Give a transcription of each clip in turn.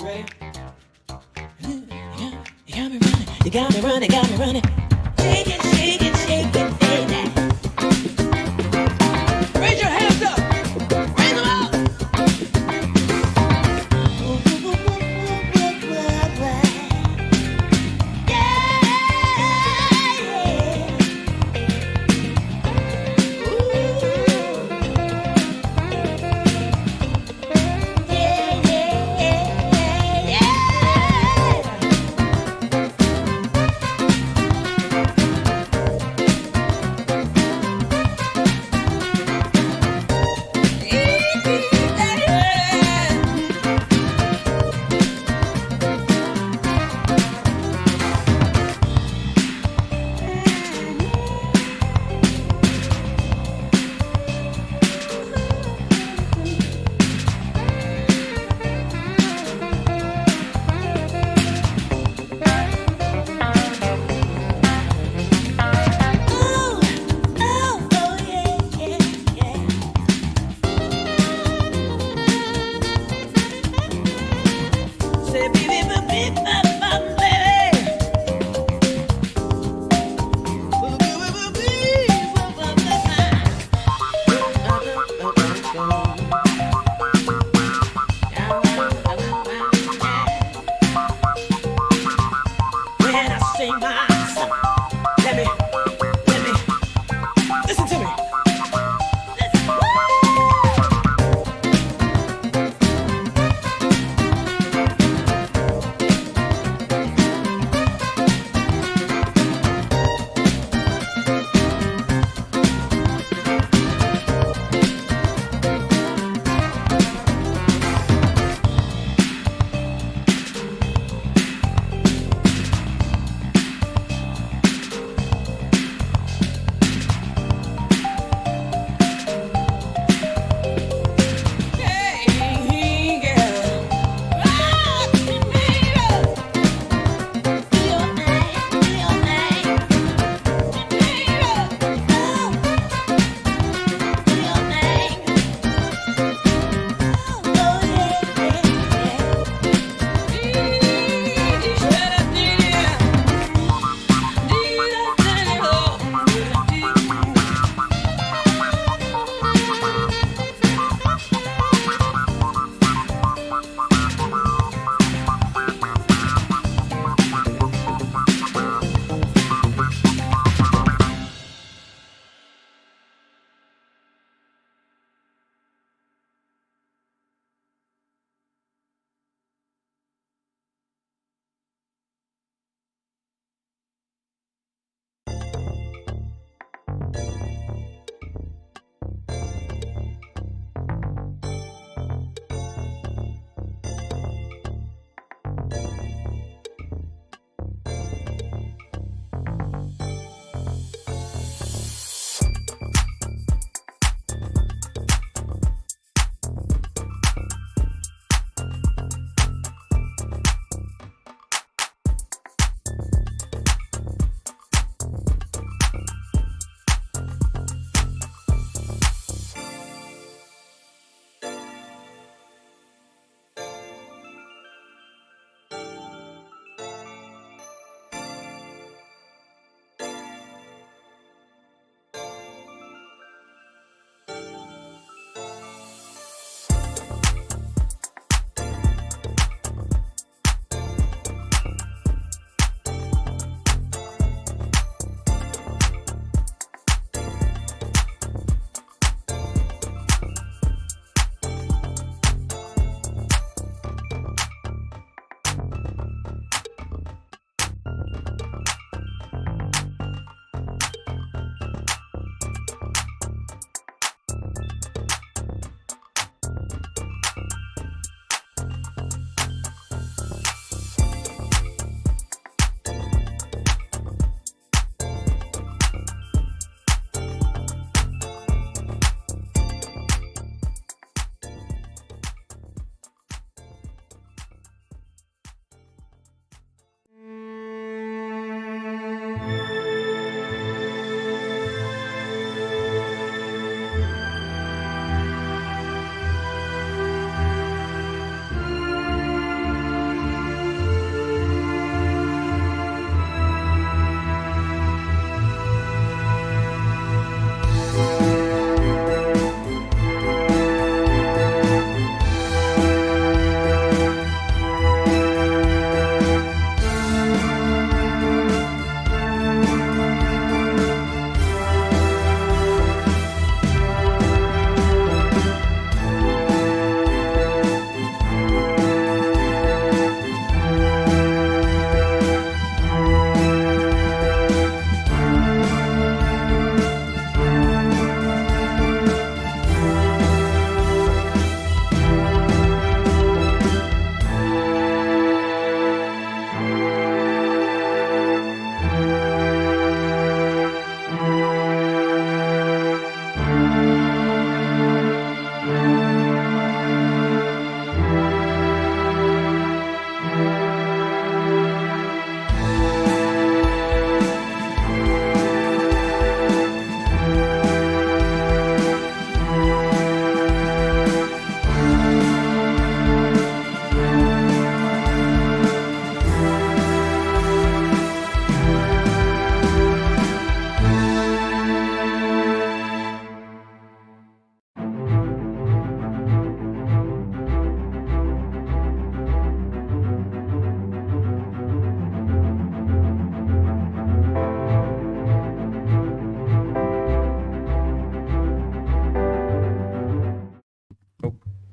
ready? You got me running, you got me running, got me running. Shake it, shake it, shake it, baby. Raise your hands up, raise them up.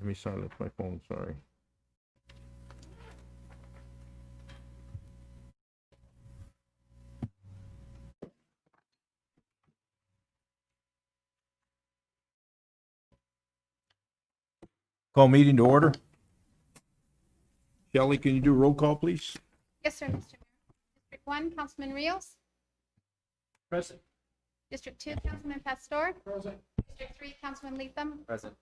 Let me silence my phone, sorry. Call meeting to order. Shelley, can you do a roll call, please? Yes, sir, Mr. Mayor. District 1, Councilman Rios. Present. District 2, Councilman Pastor. Present. District 3, Councilman Leatham. Present.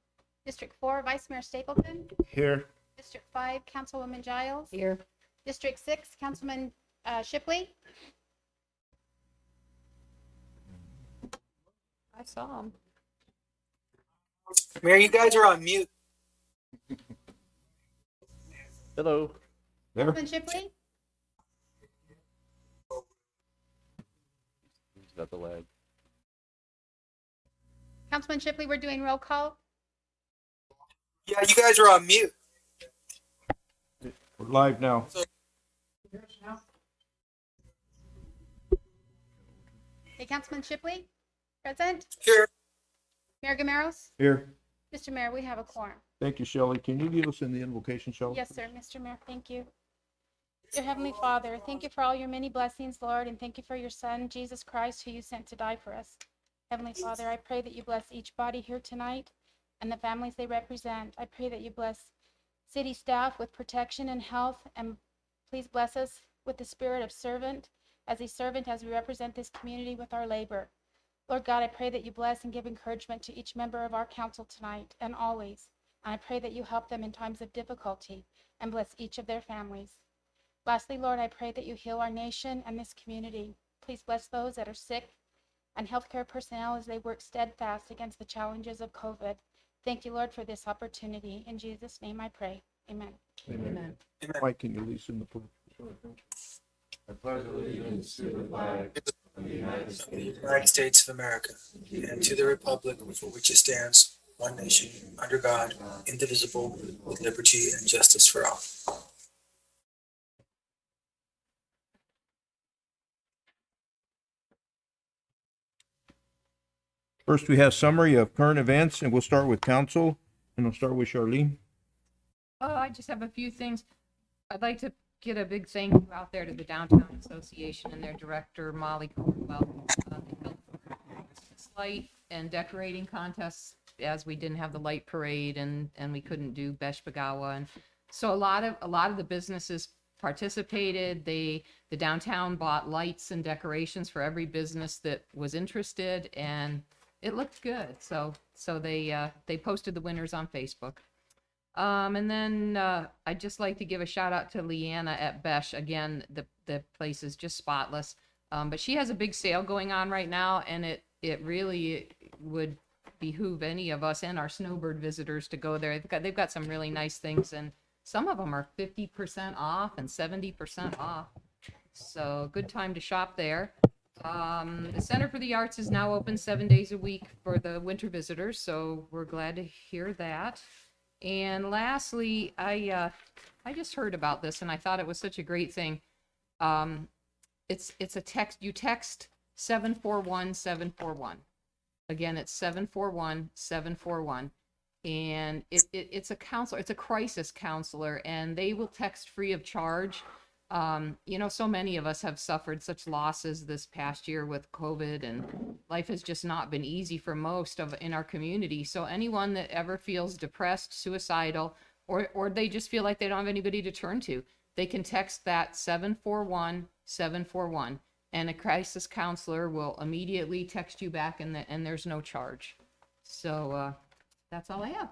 District 4, Vice Mayor Stapleton. Here. District 5, Councilwoman Giles. Here. District 6, Councilman Shipley. I saw him. Mayor, you guys are on mute. Hello. There. Councilman Shipley. Who's got the lag? Councilman Shipley, we're doing roll call. Yeah, you guys are on mute. We're live now. Hey, Councilman Shipley. Present. Here. Mayor Gameros. Here. Mr. Mayor, we have a quorum. Thank you, Shelley. Can you lead us in the invocation, Shelley? Yes, sir, Mr. Mayor, thank you. Dear Heavenly Father, thank you for all your many blessings, Lord, and thank you for your Son, Jesus Christ, who you sent to die for us. Heavenly Father, I pray that you bless each body here tonight and the families they represent. I pray that you bless city staff with protection and health, and please bless us with the spirit of servant, as we represent this community with our labor. Lord God, I pray that you bless and give encouragement to each member of our council tonight and always. And I pray that you help them in times of difficulty and bless each of their families. Lastly, Lord, I pray that you heal our nation and this community. Please bless those that are sick and healthcare personnel as they work steadfast against the challenges of COVID. Thank you, Lord, for this opportunity. In Jesus' name I pray. Amen. Amen. Mike, can you lead us in the prayer? I pledge allegiance to the flag of the United Of the United States of America and to the republic for which it stands, one nation, under God, indivisible, with liberty and justice for all. First, we have summary of current events, and we'll start with council, and I'll start with Charlene. I just have a few things. I'd like to get a big thank you out there to the Downtown Association and their director, Molly Cornwell. They held this light and decorating contests as we didn't have the light parade and we couldn't do Besh Bagawa. And so a lot of the businesses participated. The downtown bought lights and decorations for every business that was interested, and it looked good. So they posted the winners on Facebook. And then I'd just like to give a shout out to Leanna at Besh. Again, the place is just spotless. But she has a big sale going on right now, and it really would behoove any of us and our snowbird visitors to go there. They've got some really nice things, and some of them are 50% off and 70% off. So good time to shop there. The Center for the Arts is now open 7 days a week for the winter visitors, so we're glad to hear that. And lastly, I just heard about this and I thought it was such a great thing. It's a text, you text 741-741. Again, it's 741-741. And it's a counselor, it's a crisis counselor, and they will text free of charge. So many of us have suffered such losses this past year with COVID, and life has just not been easy for most of in our community. So anyone that ever feels depressed, suicidal, or they just feel like they don't have anybody to turn to, they can text that 741-741, and a crisis counselor will immediately text you back, and there's no charge. So that's all I have.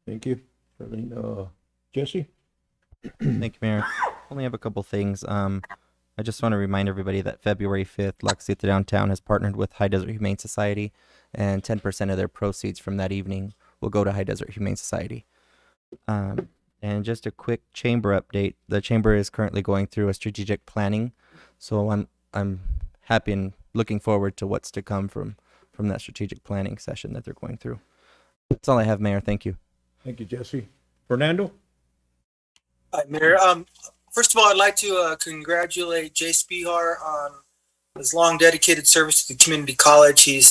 Thank you. Charlene, Jesse? Thank you, Mayor. Only have a couple things. I just want to remind everybody that February 5th, Luxie at the Downtown has partnered with High Desert Humane Society, and 10% of their proceeds from that evening will go to High Desert Humane Society. And just a quick chamber update. The chamber is currently going through a strategic planning, so I'm happy and looking forward to what's to come from that strategic planning session that they're going through. That's all I have, Mayor. Thank you. Thank you, Jesse. Fernando? Hi, Mayor. First of all, I'd like to congratulate Jay Spihar on his long dedicated service to the community college. He's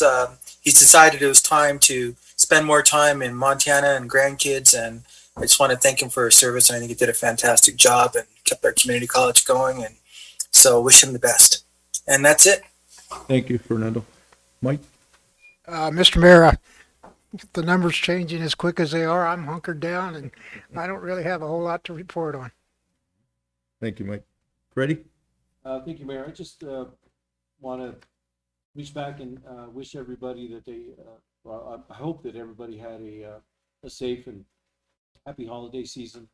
decided it was time to spend more time in Montana and grandkids, and I just want to thank him for his service. And I think he did a fantastic job and kept our community college going. And so wish him the best. And that's it. Thank you, Fernando. Mike? Mr. Mayor, the numbers changing as quick as they are, I'm hunkered down and I don't really have a whole lot to report on. Thank you, Mike. Freddie? Thank you, Mayor. I just want to reach back and wish everybody that well, I hope that everybody had a safe and happy holiday season.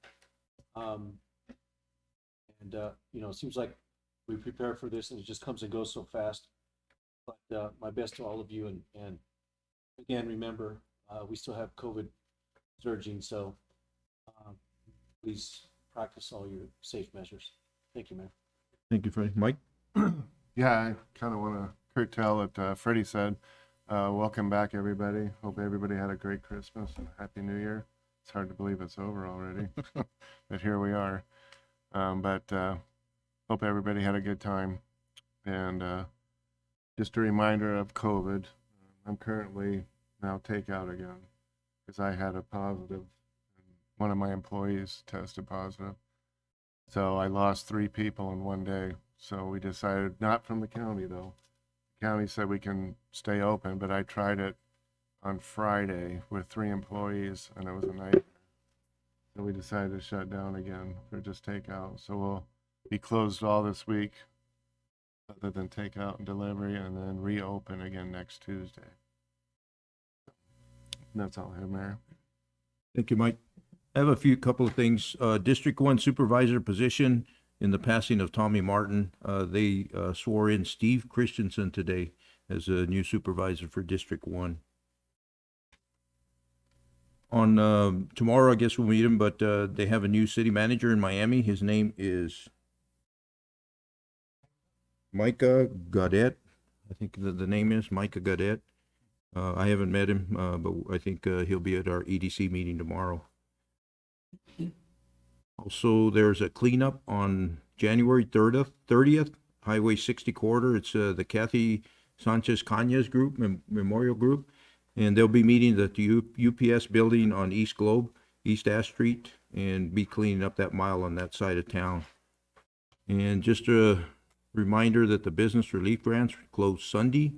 It seems like we prepare for this and it just comes and goes so fast. But my best to all of you, and again, remember, we still have COVID surging, so please practice all your safe measures. Thank you, Mayor. Thank you, Freddie. Mike? Yeah, I kind of want to curtail what Freddie said. Welcome back, everybody. Hope everybody had a great Christmas and Happy New Year. It's hard to believe it's over already, but here we are. Hope everybody had a good time. And just a reminder of COVID. I'm currently now takeout again because I had a positive. One of my employees tested positive. So I lost 3 people in one day. So we decided, not from the county though. The county said we can stay open, but I tried it on Friday with 3 employees and it was a nightmare. So we decided to shut down again for just takeout. So we'll be closed all this week other than takeout and delivery, and then reopen again next Tuesday. And that's all I have, Mayor. Thank you, Mike. I have a couple of things. District 1 supervisor position, in the passing of Tommy Martin, they swore in Steve Christensen today as a new supervisor for District 1. On tomorrow, I guess we'll meet him, but they have a new city manager in Miami. His name is Micah Gaudet. I think the name is Micah Gaudet. I haven't met him, but I think he'll be at our EDC meeting tomorrow. Also, there's a cleanup on January 30th, Highway 60 corridor. It's the Kathy Sanchez Cañas group, Memorial Group, and they'll be meeting at the UPS building on East Globe, East Ash Street, and be cleaning up that mile on that side of town. And just a reminder that the business relief grants closed Sunday.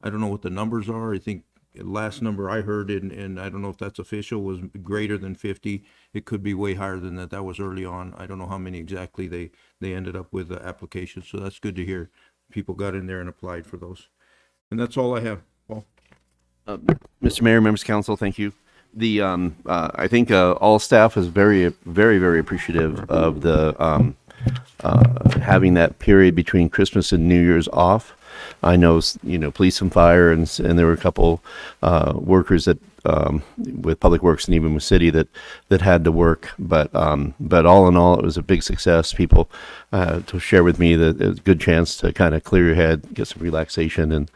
I don't know what the numbers are. I think the last number I heard, and I don't know if that's official, was greater than 50. It could be way higher than that. That was early on. I don't know how many exactly they ended up with the applications. So that's good to hear. People got in there and applied for those. And that's all I have. Paul? Mr. Mayor, members of council, thank you. I think all staff is very, very, very appreciative of the having that period between Christmas and New Year's off. I know, police and fire, and there were a couple workers that with Public Works and even with City that had to work. But all in all, it was a big success. People to share with me that it was a good chance to kind of clear your head, get some relaxation,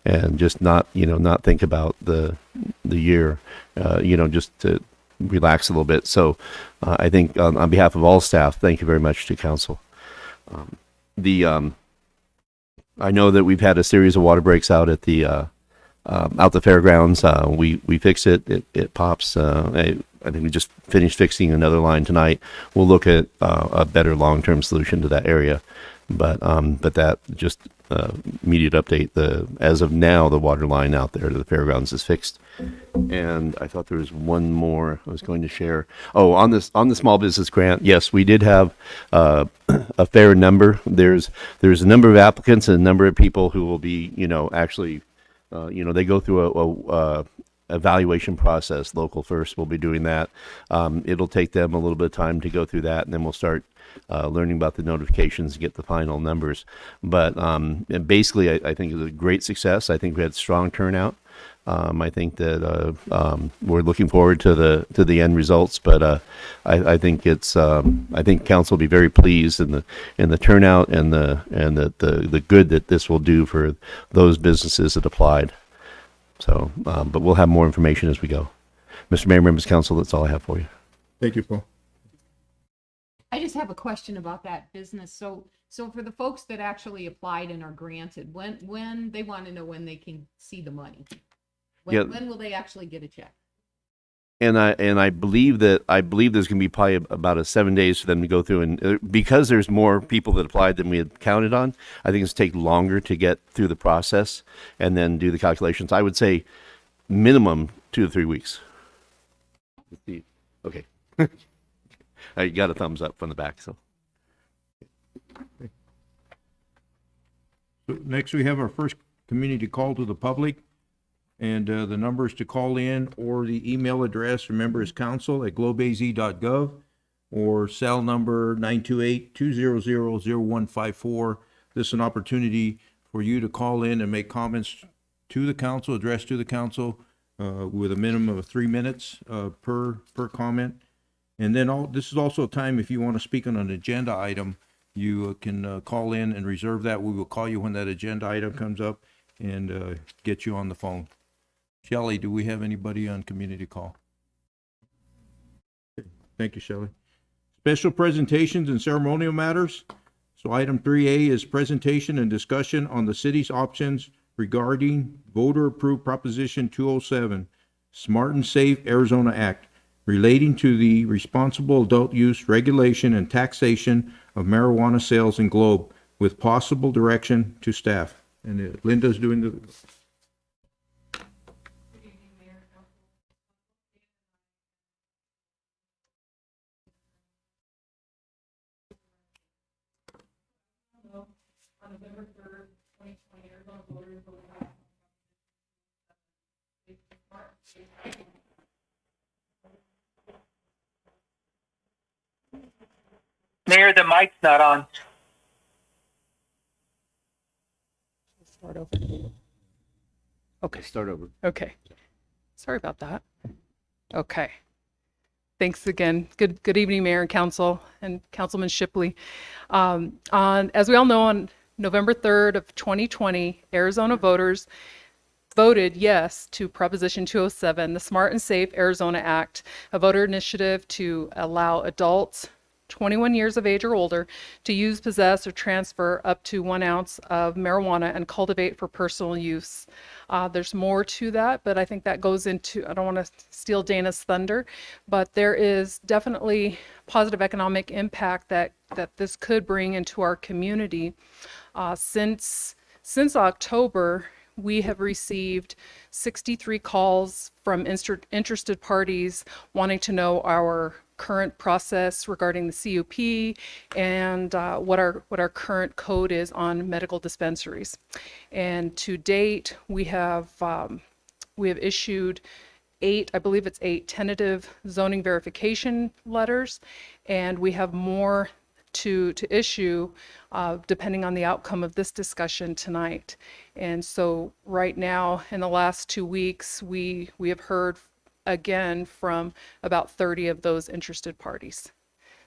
and just not think about the year, just to relax a little bit. So I think on behalf of all staff, thank you very much to council. I know that we've had a series of water breaks out at the fairgrounds. We fixed it. It pops. I think we just finished fixing another line tonight. We'll look at a better long-term solution to that area. But that just immediate update. As of now, the water line out there to the fairgrounds is fixed. And I thought there was one more I was going to share. Oh, on the small business grant, yes, we did have a fair number. There's a number of applicants and a number of people who will be, actually, they go through a evaluation process. Local First will be doing that. It'll take them a little bit of time to go through that, and then we'll start learning about the notifications and get the final numbers. But and basically, I think it was a great success. I think we had strong turnout. I think that we're looking forward to the end results. But I think I think council will be very pleased in the turnout and the good that this will do for those businesses that applied. So, but we'll have more information as we go. Mr. Mayor, members of council, that's all I have for you. Thank you, Paul. I just have a question about that business. So for the folks that actually applied and are granted, when they want to know when they can see the money. Yeah. When will they actually get a check? And I believe there's going to be probably about a 7 days for them to go through, and because there's more people that applied than we had counted on, I think it's take longer to get through the process and then do the calculations. I would say minimum 2 to 3 weeks. Okay, I got a thumbs up from the back. So next we have our first community call to the public. And the numbers to call in or the email address, remember, is council@globeaz.gov or cell number 928-200-0154. This is an opportunity for you to call in and make comments to the council, addressed to the council, with a minimum of 3 minutes per comment. And then this is also a time if you want to speak on an agenda item, you can call in and reserve that. We will call you when that agenda item comes up and get you on the phone. Shelley, do we have anybody on community call? Okay. Thank you, Shelley. Special presentations and ceremonial matters. So item 3A is presentation and discussion on the city's options regarding voter-approved Proposition 207, Smart and Safe Arizona Act, relating to the responsible adult use regulation and taxation of marijuana sales in Globe, with possible direction to staff. And Linda's doing the... Mayor, the mic's not on. Start over. Okay. start over. Okay. Sorry about that. Okay. Thanks again. Good evening, Mayor and Council and Councilman Shipley. As we all know, on November 3rd of 2020, Arizona voters voted yes to Proposition 207, the Smart and Safe Arizona Act, a voter initiative to allow adults 21 years of age or older to use, possess, or transfer up to 1 ounce of marijuana and cultivate for personal use. There's more to that, but I think that goes into, I don't want to steal Dana's thunder, but there is definitely positive economic impact that this could bring into our community. Since October, we have received 63 calls from interested parties wanting to know our current process regarding the CUP and what our current code is on medical dispensaries. And to date, we have issued 8, I believe it's 8 tentative zoning verification letters, and we have more to issue depending on the outcome of this discussion tonight. And so right now, in the last 2 weeks, we have heard again from about 30 of those interested parties.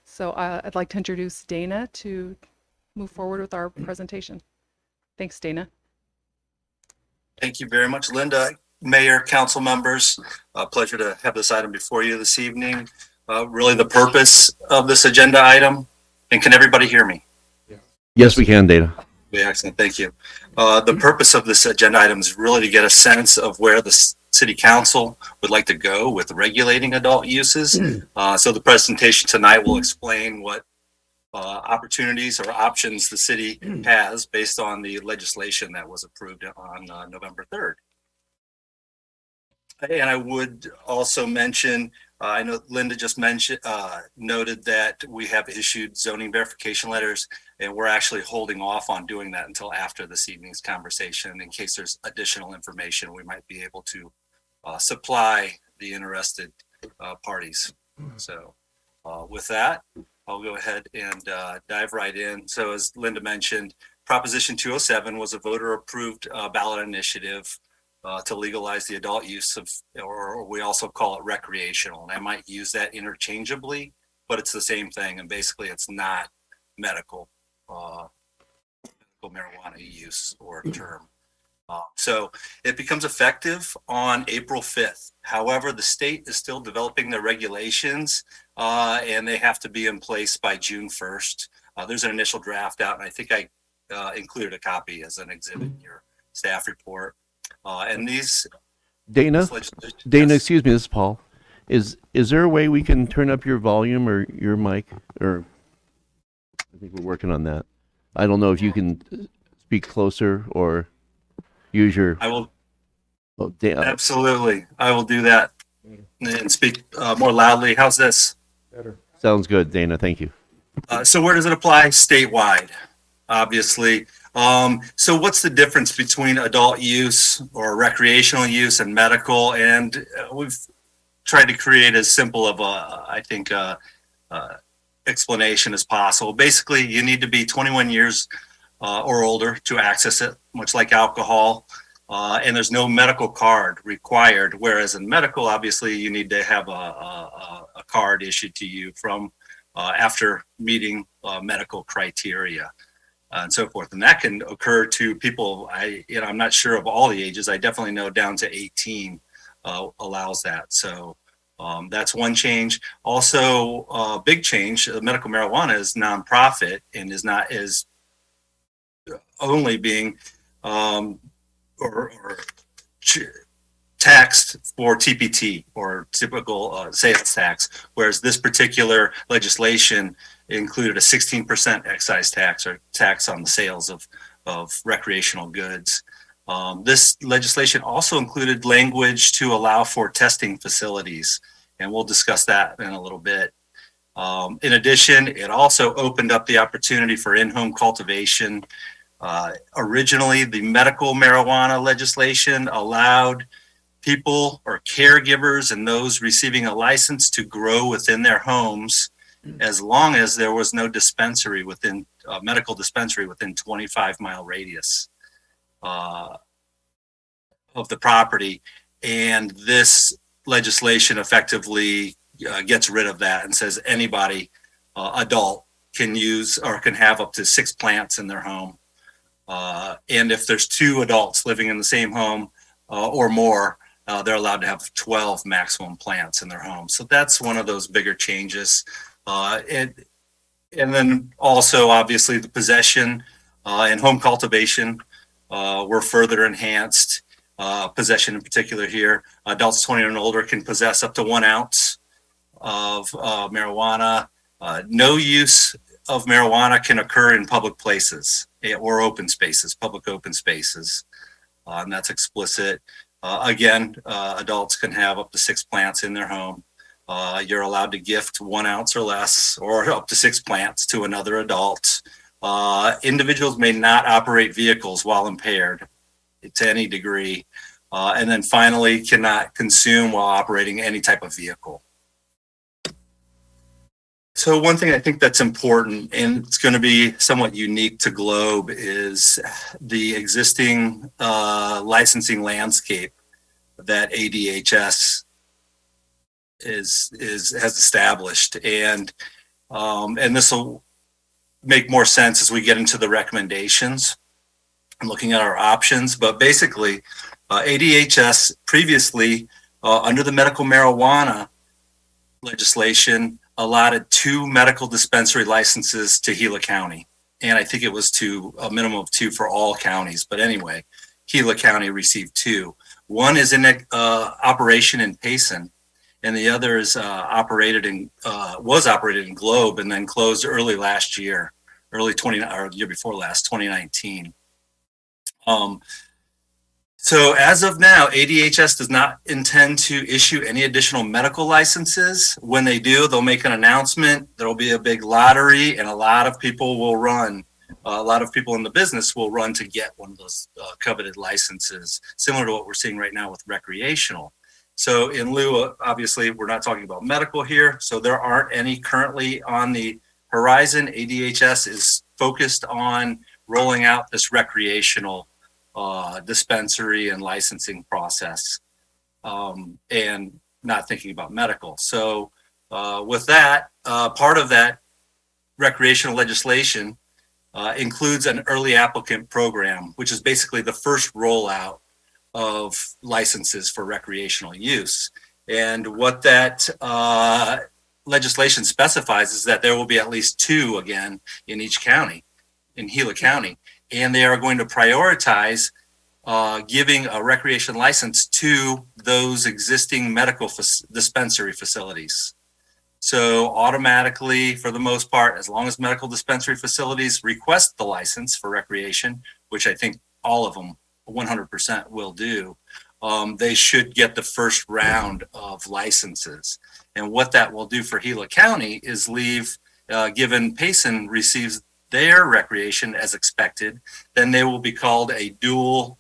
So I'd like to introduce Dana to move forward with our presentation. Thanks, Dana. Thank you very much, Linda. Mayor, council members, pleasure to have this item before you this evening. Really the purpose of this agenda item, and can everybody hear me? Yes, we can, Dana. Yeah, excellent, thank you. The purpose of this agenda item is really to get a sense of where the city council would like to go with regulating adult uses. So the presentation tonight will explain what opportunities or options the city has based on the legislation that was approved on November 3rd. And I would also mention, I know Linda just mentioned, noted that we have issued zoning verification letters, and we're actually holding off on doing that until after this evening's conversation in case there's additional information we might be able to supply the interested parties. So with that, I'll go ahead and dive right in. So as Linda mentioned, Proposition 207 was a voter-approved ballot initiative to legalize the adult use of, or we also call it recreational. And I might use that interchangeably, but it's the same thing. And basically it's not medical marijuana use or term. So it becomes effective on April 5th. However, the state is still developing their regulations and they have to be in place by June 1st. There's an initial draft out, and I think I included a copy as an exhibit in your staff report. And these Dana, yes. excuse me, this is Paul. Is there a way we can turn up your volume or your mic? Or I think we're working on that. I don't know if you can speak closer or use your. I will Oh, absolutely. I will do that and speak more loudly. How's this? Better. sounds good, Dana. Thank you. So where does it apply? Statewide, obviously. So what's the difference between adult use or recreational use and medical? And we've tried to create as simple of a, I think, explanation as possible. Basically, you need to be 21 years or older to access it, much like alcohol. And there's no medical card required. Whereas in medical, obviously, you need to have a card issued to you from after meeting medical criteria and so forth. And that can occur to people. I'm not sure of all the ages. I definitely know down to 18 allows that. So that's one change. Also, a big change. Medical marijuana is nonprofit and is only being taxed for TPT or typical sales tax, whereas this particular legislation included a 16% excise tax or tax on the sales of recreational goods. This legislation also included language to allow for testing facilities, and we'll discuss that in a little bit. In addition, it also opened up the opportunity for in-home cultivation. Originally, the medical marijuana legislation allowed people or caregivers and those receiving a license to grow within their homes as long as there was no dispensary within medical dispensary within 25-mile radius of the property. And this legislation effectively gets rid of that and says anybody adult can use or can have up to 6 plants in their home. And if there's 2 adults living in the same home or more, they're allowed to have 12 maximum plants in their home. So that's one of those bigger changes. And then also, obviously, the possession and home cultivation were further enhanced. Possession in particular here, adults 20 and older can possess up to 1 ounce of marijuana. No use of marijuana can occur in public places or open spaces, public open spaces. And that's explicit. Again, adults can have up to 6 plants in their home. You're allowed to gift 1 ounce or less, or up to 6 plants to another adult. Individuals may not operate vehicles while impaired to any degree. And then finally, cannot consume while operating any type of vehicle. So one thing I think that's important, and it's going to be somewhat unique to Globe, is the existing licensing landscape that ADHS has established, and this will make more sense as we get into the recommendations and looking at our options. But basically, ADHS previously, under the medical marijuana legislation, allotted 2 medical dispensary licenses to Gila County. And I think it was to a minimum of 2 for all counties. But anyway, Gila County received 2. One is in operation in Payson, and the other is was operated in Globe and then closed early last year, year before last, 2019. So as of now, ADHS does not intend to issue any additional medical licenses. When they do, they'll make an announcement. There'll be a big lottery, and a lot of people will run. A lot of people in the business will run to get one of those coveted licenses, similar to what we're seeing right now with recreational. So in lieu of, obviously, we're not talking about medical here, so there aren't any currently on the horizon. ADHS is focused on rolling out this recreational dispensary and licensing process, and not thinking about medical. So with that, part of that recreational legislation includes an early applicant program, which is basically the first rollout of licenses for recreational use. And what that legislation specifies is that there will be at least 2 again in each county, in Gila County. And they are going to prioritize giving a recreation license to those existing medical dispensary facilities. So automatically, for the most part, as long as medical dispensary facilities request the license for recreation, which I think all of them 100% will do, they should get the first round of licenses. And what that will do for Gila County is leave, given Payson receives their recreation as expected, then they will be called a dual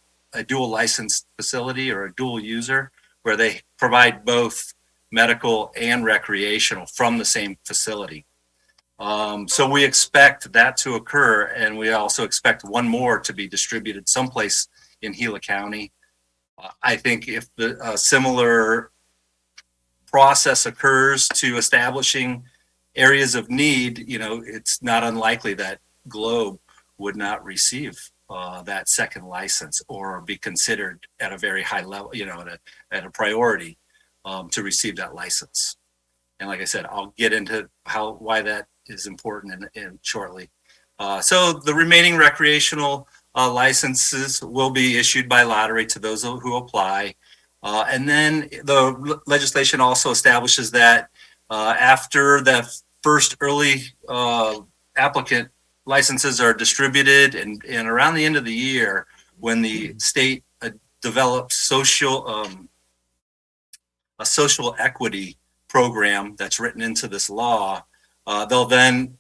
licensed facility or a dual user, where they provide both medical and recreational from the same facility. So we expect that to occur, and we also expect one more to be distributed someplace in Gila County. I think if the similar process occurs to establishing areas of need, it's not unlikely that Globe would not receive that second license or be considered at a very high level, at a priority to receive that license. And like I said, I'll get into why that is important in shortly. So the remaining recreational licenses will be issued by lottery to those who apply. And then the legislation also establishes that after the first early applicant licenses are distributed and around the end of the year, when the state develops a social equity program that's written into this law, they'll then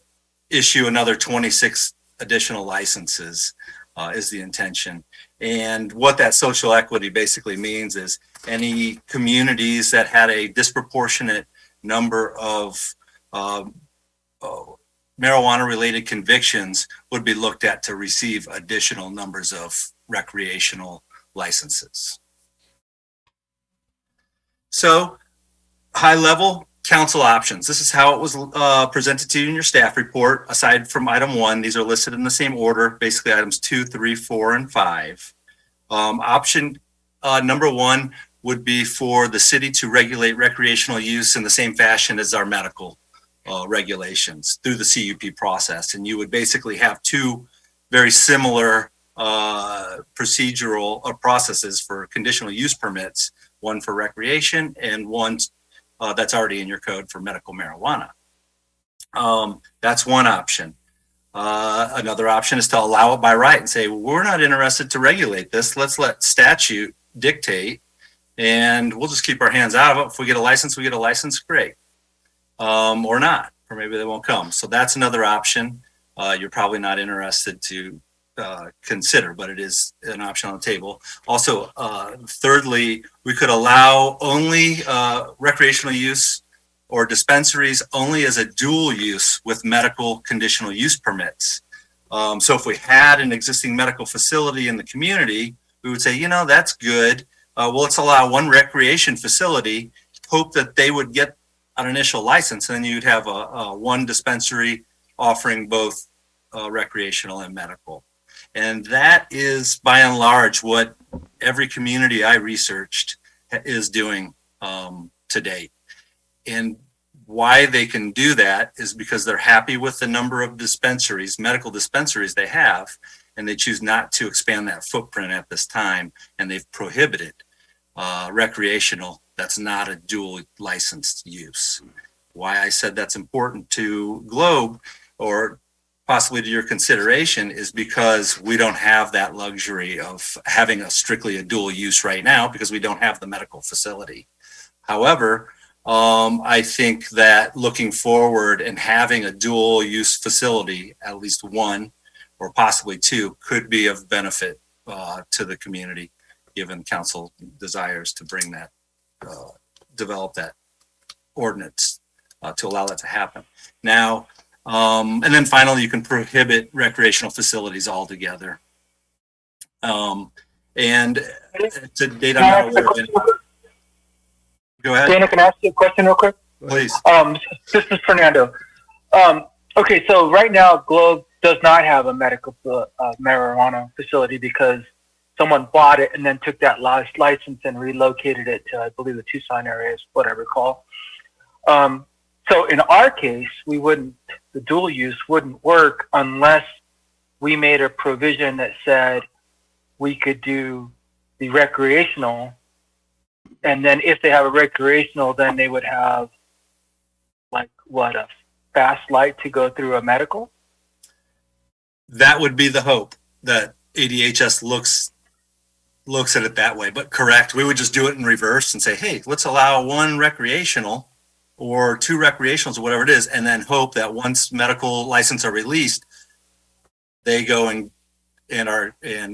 issue another 26 additional licenses, is the intention. And what that social equity basically means is any communities that had a disproportionate number of marijuana related convictions would be looked at to receive additional numbers of recreational licenses. So high level council options. This is how it was presented to you in your staff report. Aside from item 1, these are listed in the same order, basically items 2, 3, 4, and 5. Option number 1 would be for the city to regulate recreational use in the same fashion as our medical regulations through the CUP process. And you would basically have two very similar procedural processes for conditional use permits, one for recreation and one that's already in your code for medical marijuana. That's one option. Another option is to allow it by right and say, well, we're not interested to regulate this. Let's let statute dictate, and we'll just keep our hands out of it. If we get a license, we get a license, great. Or not, or maybe they won't come. So that's another option. You're probably not interested to consider, but it is an option on the table. Also, thirdly, we could allow only recreational use or dispensaries only as a dual use with medical conditional use permits. So if we had an existing medical facility in the community, we would say, that's good. Well, let's allow one recreation facility, hope that they would get an initial license, and then you'd have a one dispensary offering both recreational and medical. And that is by and large what every community I researched is doing to date. And why they can do that is because they're happy with the number of dispensaries, medical dispensaries they have, and they choose not to expand that footprint at this time, and they've prohibited recreational that's not a dual licensed use. Why I said that's important to Globe or possibly to your consideration is because we don't have that luxury of having strictly a dual use right now because we don't have the medical facility. However, I think that looking forward and having a dual use facility, at least one or possibly two, could be of benefit to the community, given council desires to bring that, develop that ordinance to allow that to happen. Now, and then finally, you can prohibit recreational facilities altogether. And to date, I'm not aware of any. Go ahead. Dana, can I ask you a question real quick? Please. This is Fernando. Okay, so right now, Globe does not have a medical marijuana facility because someone bought it and then took that license and relocated it to, I believe, the Tucson area is what I recall. So in our case, the dual use wouldn't work unless we made a provision that said we could do the recreational, and then if they have a recreational, then they would have like what, a fast light to go through a medical? That would be the hope, that ADHS looks at it that way. But correct, we would just do it in reverse and say, hey, let's allow one recreational or two recreationals or whatever it is, and then hope that once medical license are released, they go and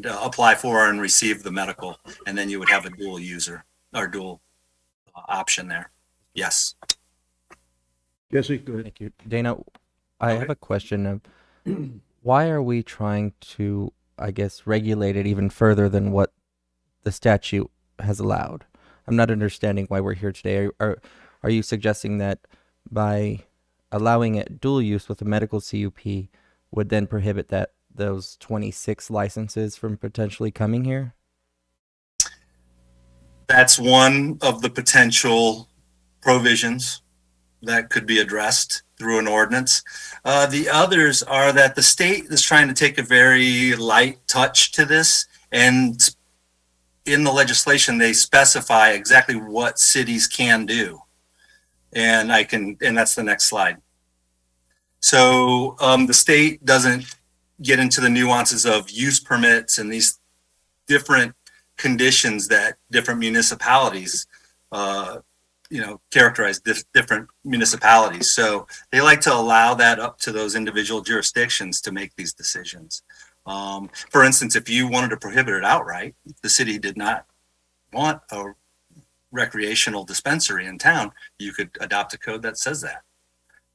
apply for and receive the medical, and then you would have a dual user or dual option there. Yes. Jesse, go ahead. Thank you. Dana, I have a question of why are we trying to, I guess, regulate it even further than what the statute has allowed? I'm not understanding why we're here today. Are you suggesting that by allowing it dual use with a medical CUP would then prohibit those 26 licenses from potentially coming here? That's one of the potential provisions that could be addressed through an ordinance. The others are that the state is trying to take a very light touch to this, and in the legislation, they specify exactly what cities can do. And that's the next slide. So the state doesn't get into the nuances of use permits and these different conditions that different municipalities, characterize different municipalities. So they like to allow that up to those individual jurisdictions to make these decisions. For instance, if you wanted to prohibit it outright, the city did not want a recreational dispensary in town, you could adopt a code that says that.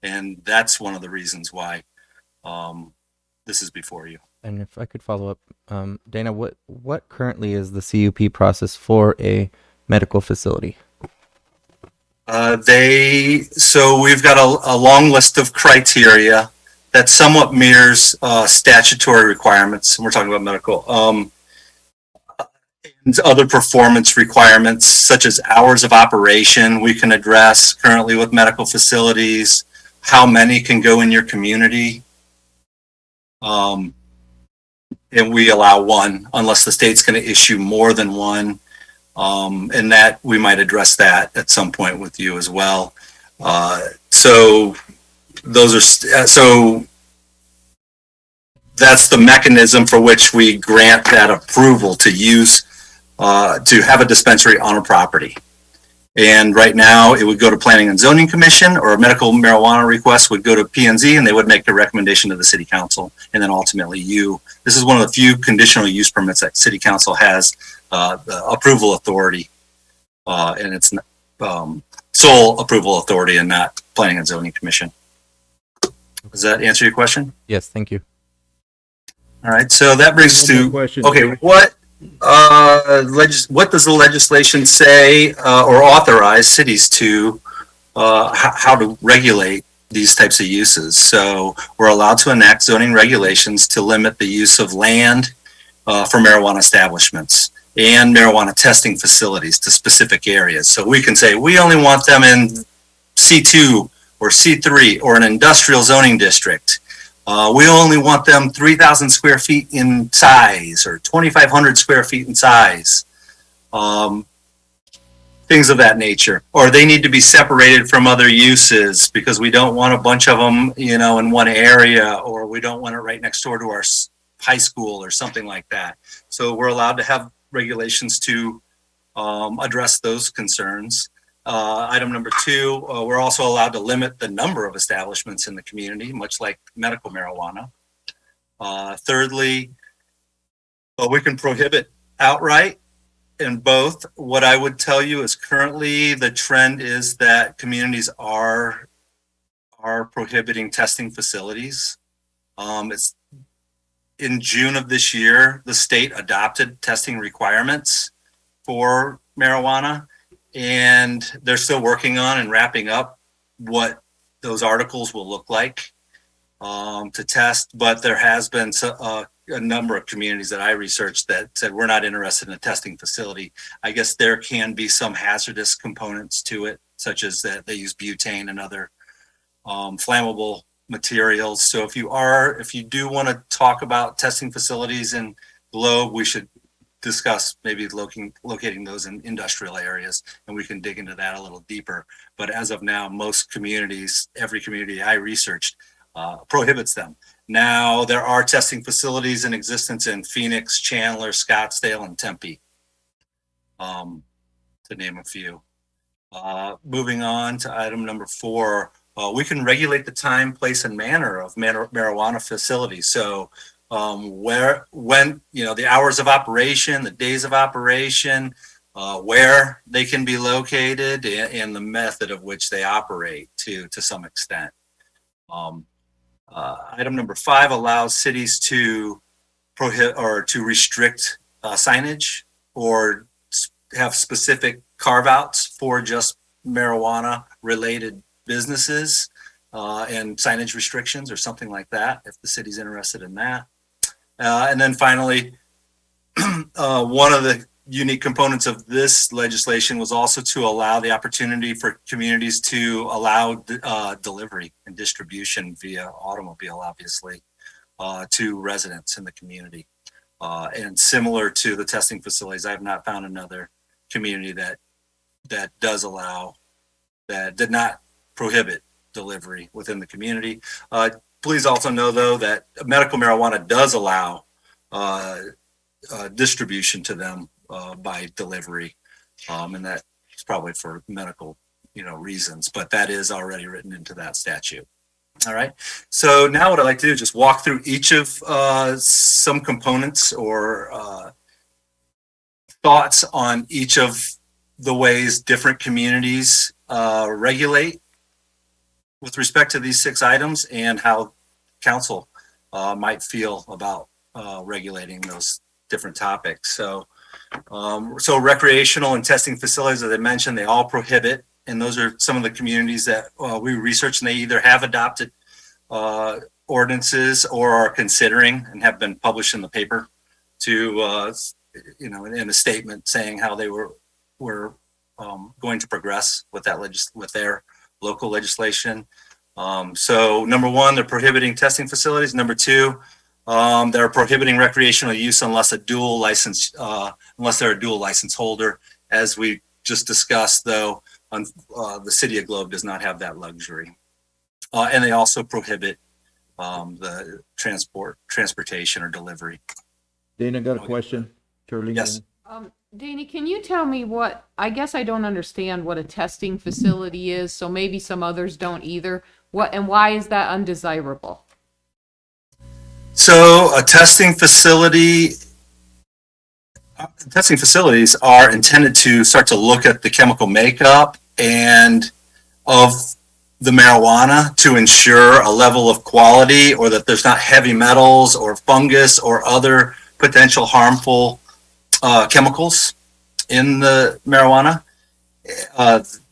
And that's one of the reasons why this is before you. And if I could follow up, Dana, what currently is the CUP process for a medical facility? So we've got a long list of criteria that somewhat mirrors statutory requirements. And we're talking about medical. And other performance requirements, such as hours of operation, we can address currently with medical facilities, how many can go in your community. And we allow one unless the state's going to issue more than one. And that we might address that at some point with you as well. So that's the mechanism for which we grant that approval to use, to have a dispensary on a property. And right now it would go to Planning and Zoning Commission, or a medical marijuana request would go to P&Z, and they would make a recommendation to the City Council. And then ultimately this is one of the few conditional use permits that City Council has the approval authority, and it's sole approval authority and not Planning and Zoning Commission. Does that answer your question? Yes, thank you. All right, so that brings us One more to, question. okay, what does the legislation say or authorize cities to, how to regulate these types of uses? So we're allowed to enact zoning regulations to limit the use of land for marijuana establishments and marijuana testing facilities to specific areas. So we can say we only want them in C2 or C3 or an industrial zoning district. We only want them 3,000 square feet in size or 2,500 square feet in size. Things of that nature. Or they need to be separated from other uses because we don't want a bunch of them, in one area, or we don't want it right next door to our high school or something like that. So we're allowed to have regulations to address those concerns. Item number 2, we're also allowed to limit the number of establishments in the community, much like medical marijuana. Thirdly, we can prohibit outright in both. What I would tell you is currently the trend is that communities are prohibiting testing facilities. It's in June of this year, the state adopted testing requirements for marijuana, and they're still working on and wrapping up what those articles will look like to test. But there has been a number of communities that I researched that said we're not interested in a testing facility. I guess there can be some hazardous components to it, such as that they use butane and other flammable materials. So if you do want to talk about testing facilities in Globe, we should discuss maybe locating those in industrial areas, and we can dig into that a little deeper. But as of now, most communities, every community I researched, prohibits them. Now, there are testing facilities in existence in Phoenix, Chandler, Scottsdale, and Tempe, to name a few. Moving on to item number 4, we can regulate the time, place, and manner of marijuana facilities. So when, the hours of operation, the days of operation, where they can be located, and the method of which they operate to some extent. Item number 5 allows cities to prohibit or to restrict signage or have specific carve-outs for just marijuana related businesses and signage restrictions or something like that, if the city's interested in that. And then finally, one of the unique components of this legislation was also to allow the opportunity for communities to allow delivery and distribution via automobile, obviously, to residents in the community. And similar to the testing facilities, I have not found another community that does allow, that did not prohibit delivery within the community. Please also know, though, that medical marijuana does allow distribution to them by delivery, and that's probably for medical, reasons, but that is already written into that statute. All right. So now what I'd like to do is just walk through each of some components or thoughts on each of the ways different communities regulate with respect to these 6 items, and how council might feel about regulating those different topics. So recreational and testing facilities, as I mentioned, they all prohibit, and those are some of the communities that we researched, and they either have adopted ordinances or are considering and have been published in the paper to, in a statement saying how they were going to progress with that with their local legislation. So number 1, they're prohibiting testing facilities. Number 2, they're prohibiting recreational use unless they're a dual license holder. As we just discussed, though, the city of Globe does not have that luxury. And they also prohibit the transportation or delivery. Dana got a question. Charlie? Yes. Danny, can you tell me I guess I don't understand what a testing facility is, so maybe some others don't either. And why is that undesirable? So testing facilities are intended to start to look at the chemical makeup and of the marijuana to ensure a level of quality, or that there's not heavy metals or fungus or other potential harmful chemicals in the marijuana.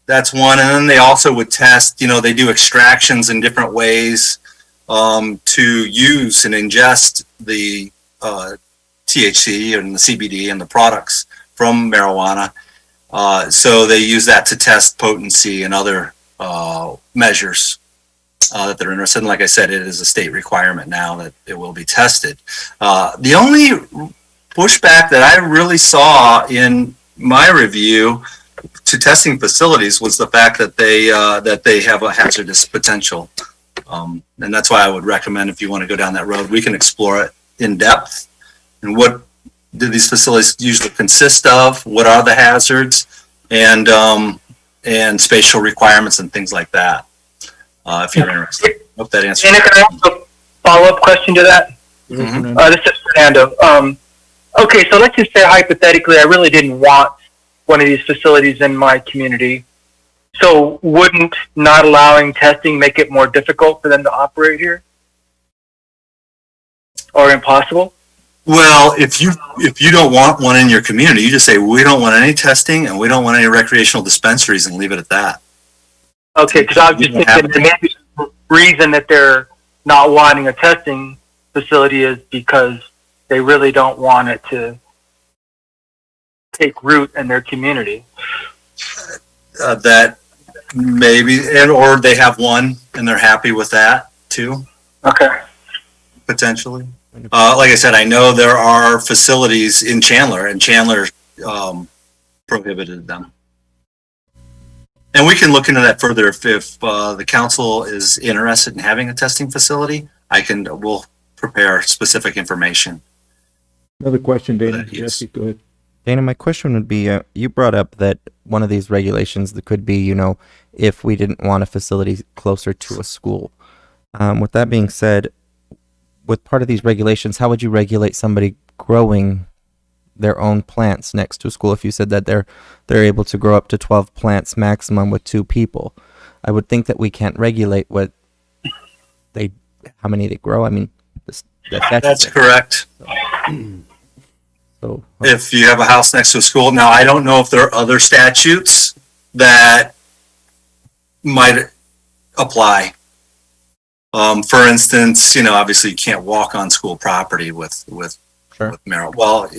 That's one. And then they also would test, they do extractions in different ways to use and ingest the THC and the CBD and the products from marijuana. So they use that to test potency and other measures that they're interested in. Like I said, it is a state requirement now that it will be tested. The only pushback that I really saw in my review to testing facilities was the fact that they have a hazardous potential. And that's why I would recommend, if you want to go down that road, we can explore it in depth. And what do these facilities usually consist of? What are the hazards? And spatial requirements and things like that, if you're interested. Hope that answers. And can I ask a follow-up question to that? Mm-hmm. This is Fernando. Okay, so let's just say hypothetically, I really didn't want one of these facilities in my community. So wouldn't not allowing testing make it more difficult for them to operate here? Or impossible? Well, if you don't want one in your community, you just say, we don't want any testing and we don't want any recreational dispensaries, and leave it at that. Okay, because I was just thinking that maybe the reason that they're not wanting a testing facility is because they really don't want it to take root in their community. That maybe, or they have one and they're happy with that too. Okay. Potentially. Like I said, I know there are facilities in Chandler, and Chandler prohibited them. And we can look into that further if the council is interested in having a testing facility. We'll prepare specific information. Another question, Dana. That use. Jesse, go ahead. Dana, my question would be, you brought up that one of these regulations that could be, if we didn't want a facility closer to a school. With that being said, with part of these regulations, how would you regulate somebody growing their own plants next to a school if you said that they're able to grow up to 12 plants maximum with 2 people? I would think that we can't regulate how many they grow. I mean, That's correct. So If you have a house next to a school, now I don't know if there are other statutes that might apply. For instance, obviously you can't walk on school property with Sure. marijuana. Well,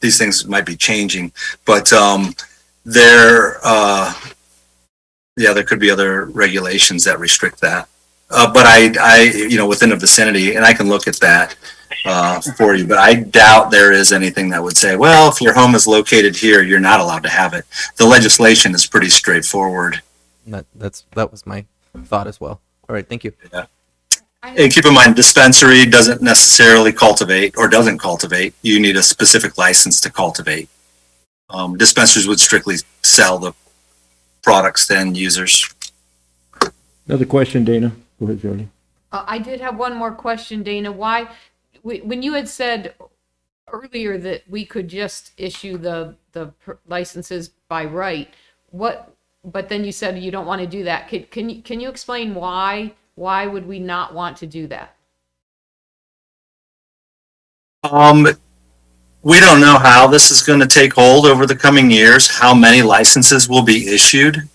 these things might be changing, but there could be other regulations that restrict that. But I within a vicinity, and I can look at that for you, but I doubt there is anything that would say, well, if your home is located here, you're not allowed to have it. The legislation is pretty straightforward. that was my thought as well. All right, thank you. And keep in mind, dispensary doesn't necessarily cultivate or doesn't cultivate. You need a specific license to cultivate. Dispensaries would strictly sell the products to end users. Another question, Dana. Go ahead, Jody. I did have one more question, Dana. When you had said earlier that we could just issue the licenses by right, but then you said you don't want to do that. Can you explain why? Why would we not want to do that? We don't know how this is going to take hold over the coming years, how many licenses will be issued.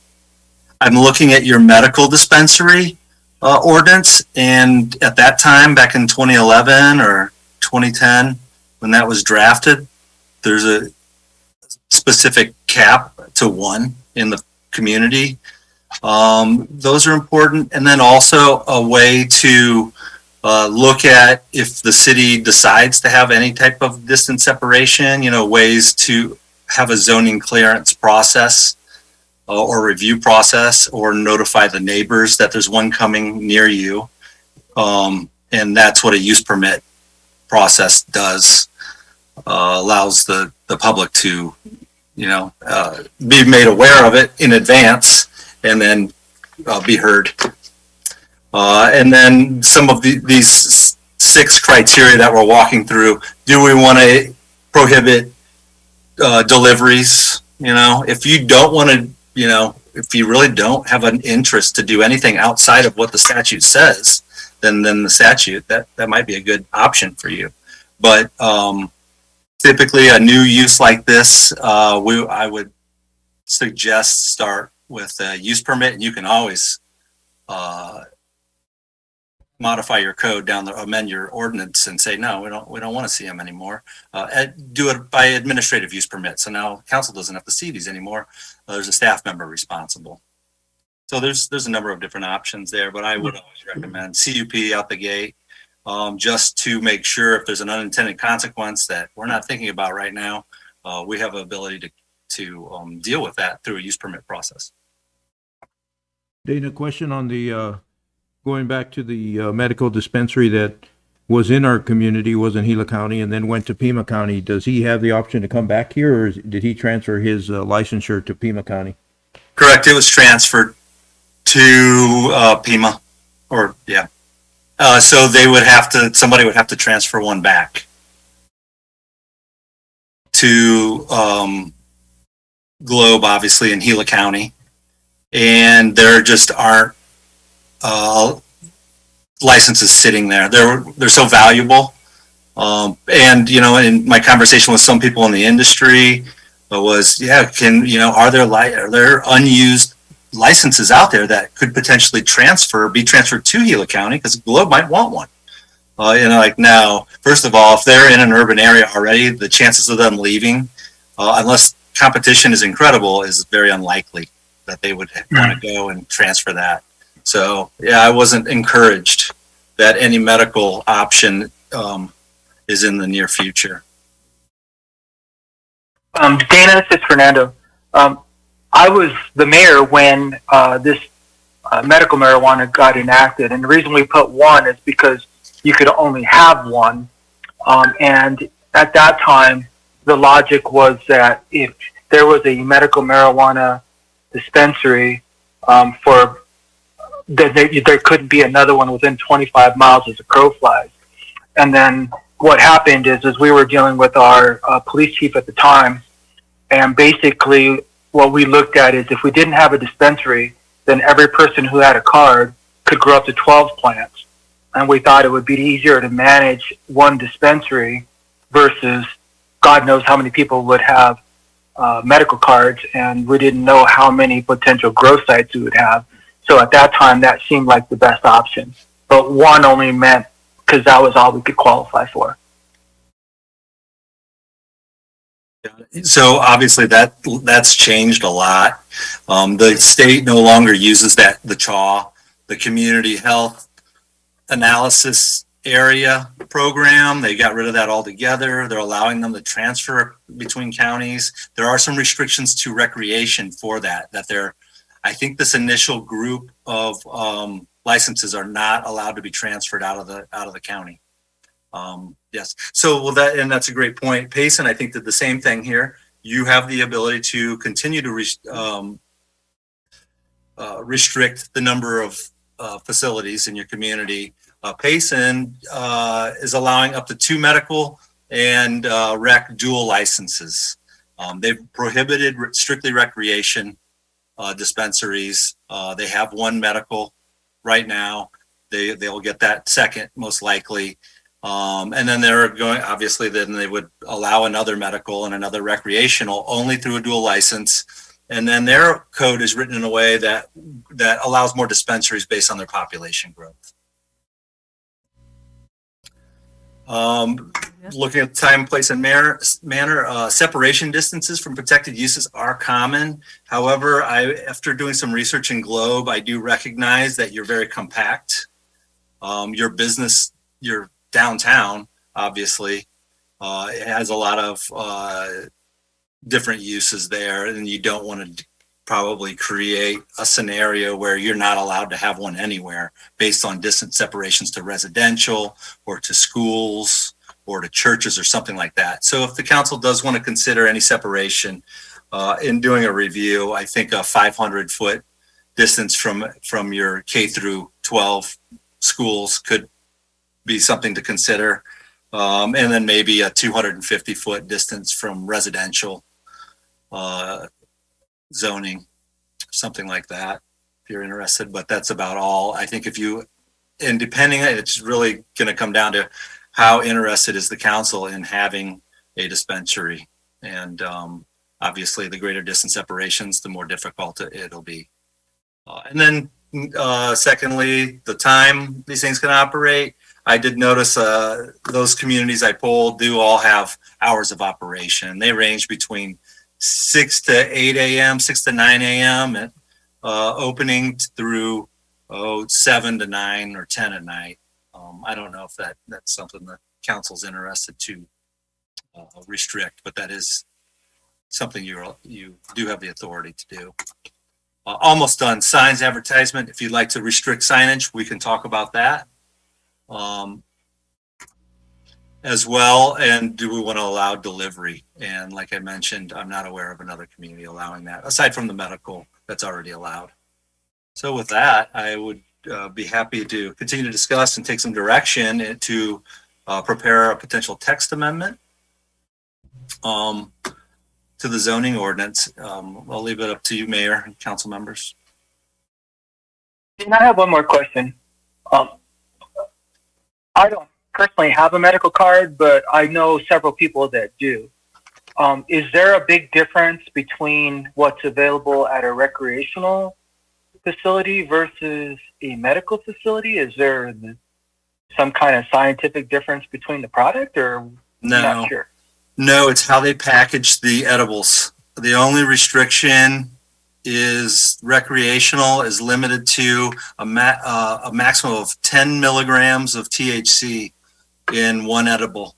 I'm looking at your medical dispensary ordinance, and at that time, back in 2011 or 2010, when that was drafted, there's a specific cap to 1 in the community. Those are important. And then also a way to look at if the city decides to have any type of distance separation, ways to have a zoning clearance process or review process, or notify the neighbors that there's one coming near you. And that's what a use permit process does, allows the public to, be made aware of it in advance and then be heard. And then some of these 6 criteria that we're walking through, do we want to prohibit deliveries? If you don't want to, if you really don't have an interest to do anything outside of what the statute says, then the statute, that might be a good option for you. But typically a new use like this, I would suggest start with a use permit, and you can always modify your code amend your ordinance and say, no, we don't want to see them anymore. Do it by administrative use permit. So now council doesn't have to see these anymore. There's a staff member responsible. So there's a number of different options there, but I would always recommend CUP out the gate, just to make sure if there's an unintended consequence that we're not thinking about right now, we have the ability to deal with that through a use permit process. Dana, question on the, going back to the medical dispensary that was in our community, was in Gila County, and then went to Pima County. Does he have the option to come back here, or did he transfer his licensure to Pima County? Correct. It was transferred to Pima, or yeah. So somebody would have to transfer one back to Globe, obviously, in Gila County. And there just aren't licenses sitting there. They're so valuable. And, in my conversation with some people in the industry was, are there unused licenses out there that could potentially be transferred to Gila County, because Globe might want one. Now, first of all, if they're in an urban area already, the chances of them leaving, unless competition is incredible, is very unlikely that they would want to go and transfer that. So, yeah, I wasn't encouraged that any medical option is in the near future. Dana, this is Fernando. I was the mayor when this medical marijuana got enacted, and the reason we put one is because you could only have one. And at that time, the logic was that if there was a medical marijuana dispensary, there couldn't be another one within 25 miles as a crow flies. And then what happened is we were dealing with our police chief at the time, and basically what we looked at is if we didn't have a dispensary, then every person who had a card could grow up to 12 plants. And we thought it would be easier to manage one dispensary versus God knows how many people would have medical cards, and we didn't know how many potential grow sites we would have. So at that time, that seemed like the best option. But one only meant because that was all we could qualify for. So obviously that's changed a lot. The state no longer uses the CHAW, the Community Health Analysis Area program. They got rid of that altogether. They're allowing them to transfer between counties. There are some restrictions to recreation for that I think this initial group of licenses are not allowed to be transferred out of the county. Yes. So that's a great point. Payson, I think, did the same thing here. You have the ability to continue to restrict the number of facilities in your community. Payson is allowing up to 2 medical and rec dual licenses. They've prohibited strictly recreation dispensaries. They have 1 medical right now. They'll get that second most likely. And then they're going, obviously, then they would allow another medical and another recreational only through a dual license. And then their code is written in a way that allows more dispensaries based on their population growth. Looking at time, place, and manner, separation distances from protected uses are common. However, after doing some research in Globe, I do recognize that you're very compact. Your business, your downtown, obviously, it has a lot of different uses there, and you don't want to probably create a scenario where you're not allowed to have one anywhere based on distance separations to residential or to schools or to churches or something like that. So if the council does want to consider any separation in doing a review, I think a 500-foot distance from your K through 12 schools could be something to consider. And then maybe a 250-foot distance from residential zoning, something like that, if you're interested. But that's about all. I think it's really going to come down to how interested is the council in having a dispensary. And obviously, the greater distance separations, the more difficult it'll be. And then secondly, the time these things can operate. I did notice those communities I polled do all have hours of operation. They range between 6 to 8 a.m., 6 to 9 a.m. and opening through 7 to 9 or 10 at night. I don't know if that's something the council's interested to restrict, but that is something you do have the authority to do. Almost done. Signs, advertisement. If you'd like to restrict signage, we can talk about that as well. And do we want to allow delivery? And like I mentioned, I'm not aware of another community allowing that, aside from the medical that's already allowed. So with that, I would be happy to continue to discuss and take some direction to prepare a potential text amendment to the zoning ordinance. I'll leave it up to you, Mayor and council members. And I have one more question. I don't personally have a medical card, but I know several people that do. Is there a big difference between what's available at a recreational facility versus a medical facility? Is there some kind of scientific difference between the product, or No. not sure? No, it's how they package the edibles. The only restriction is recreational is limited to a maximum of 10 milligrams of THC in one edible.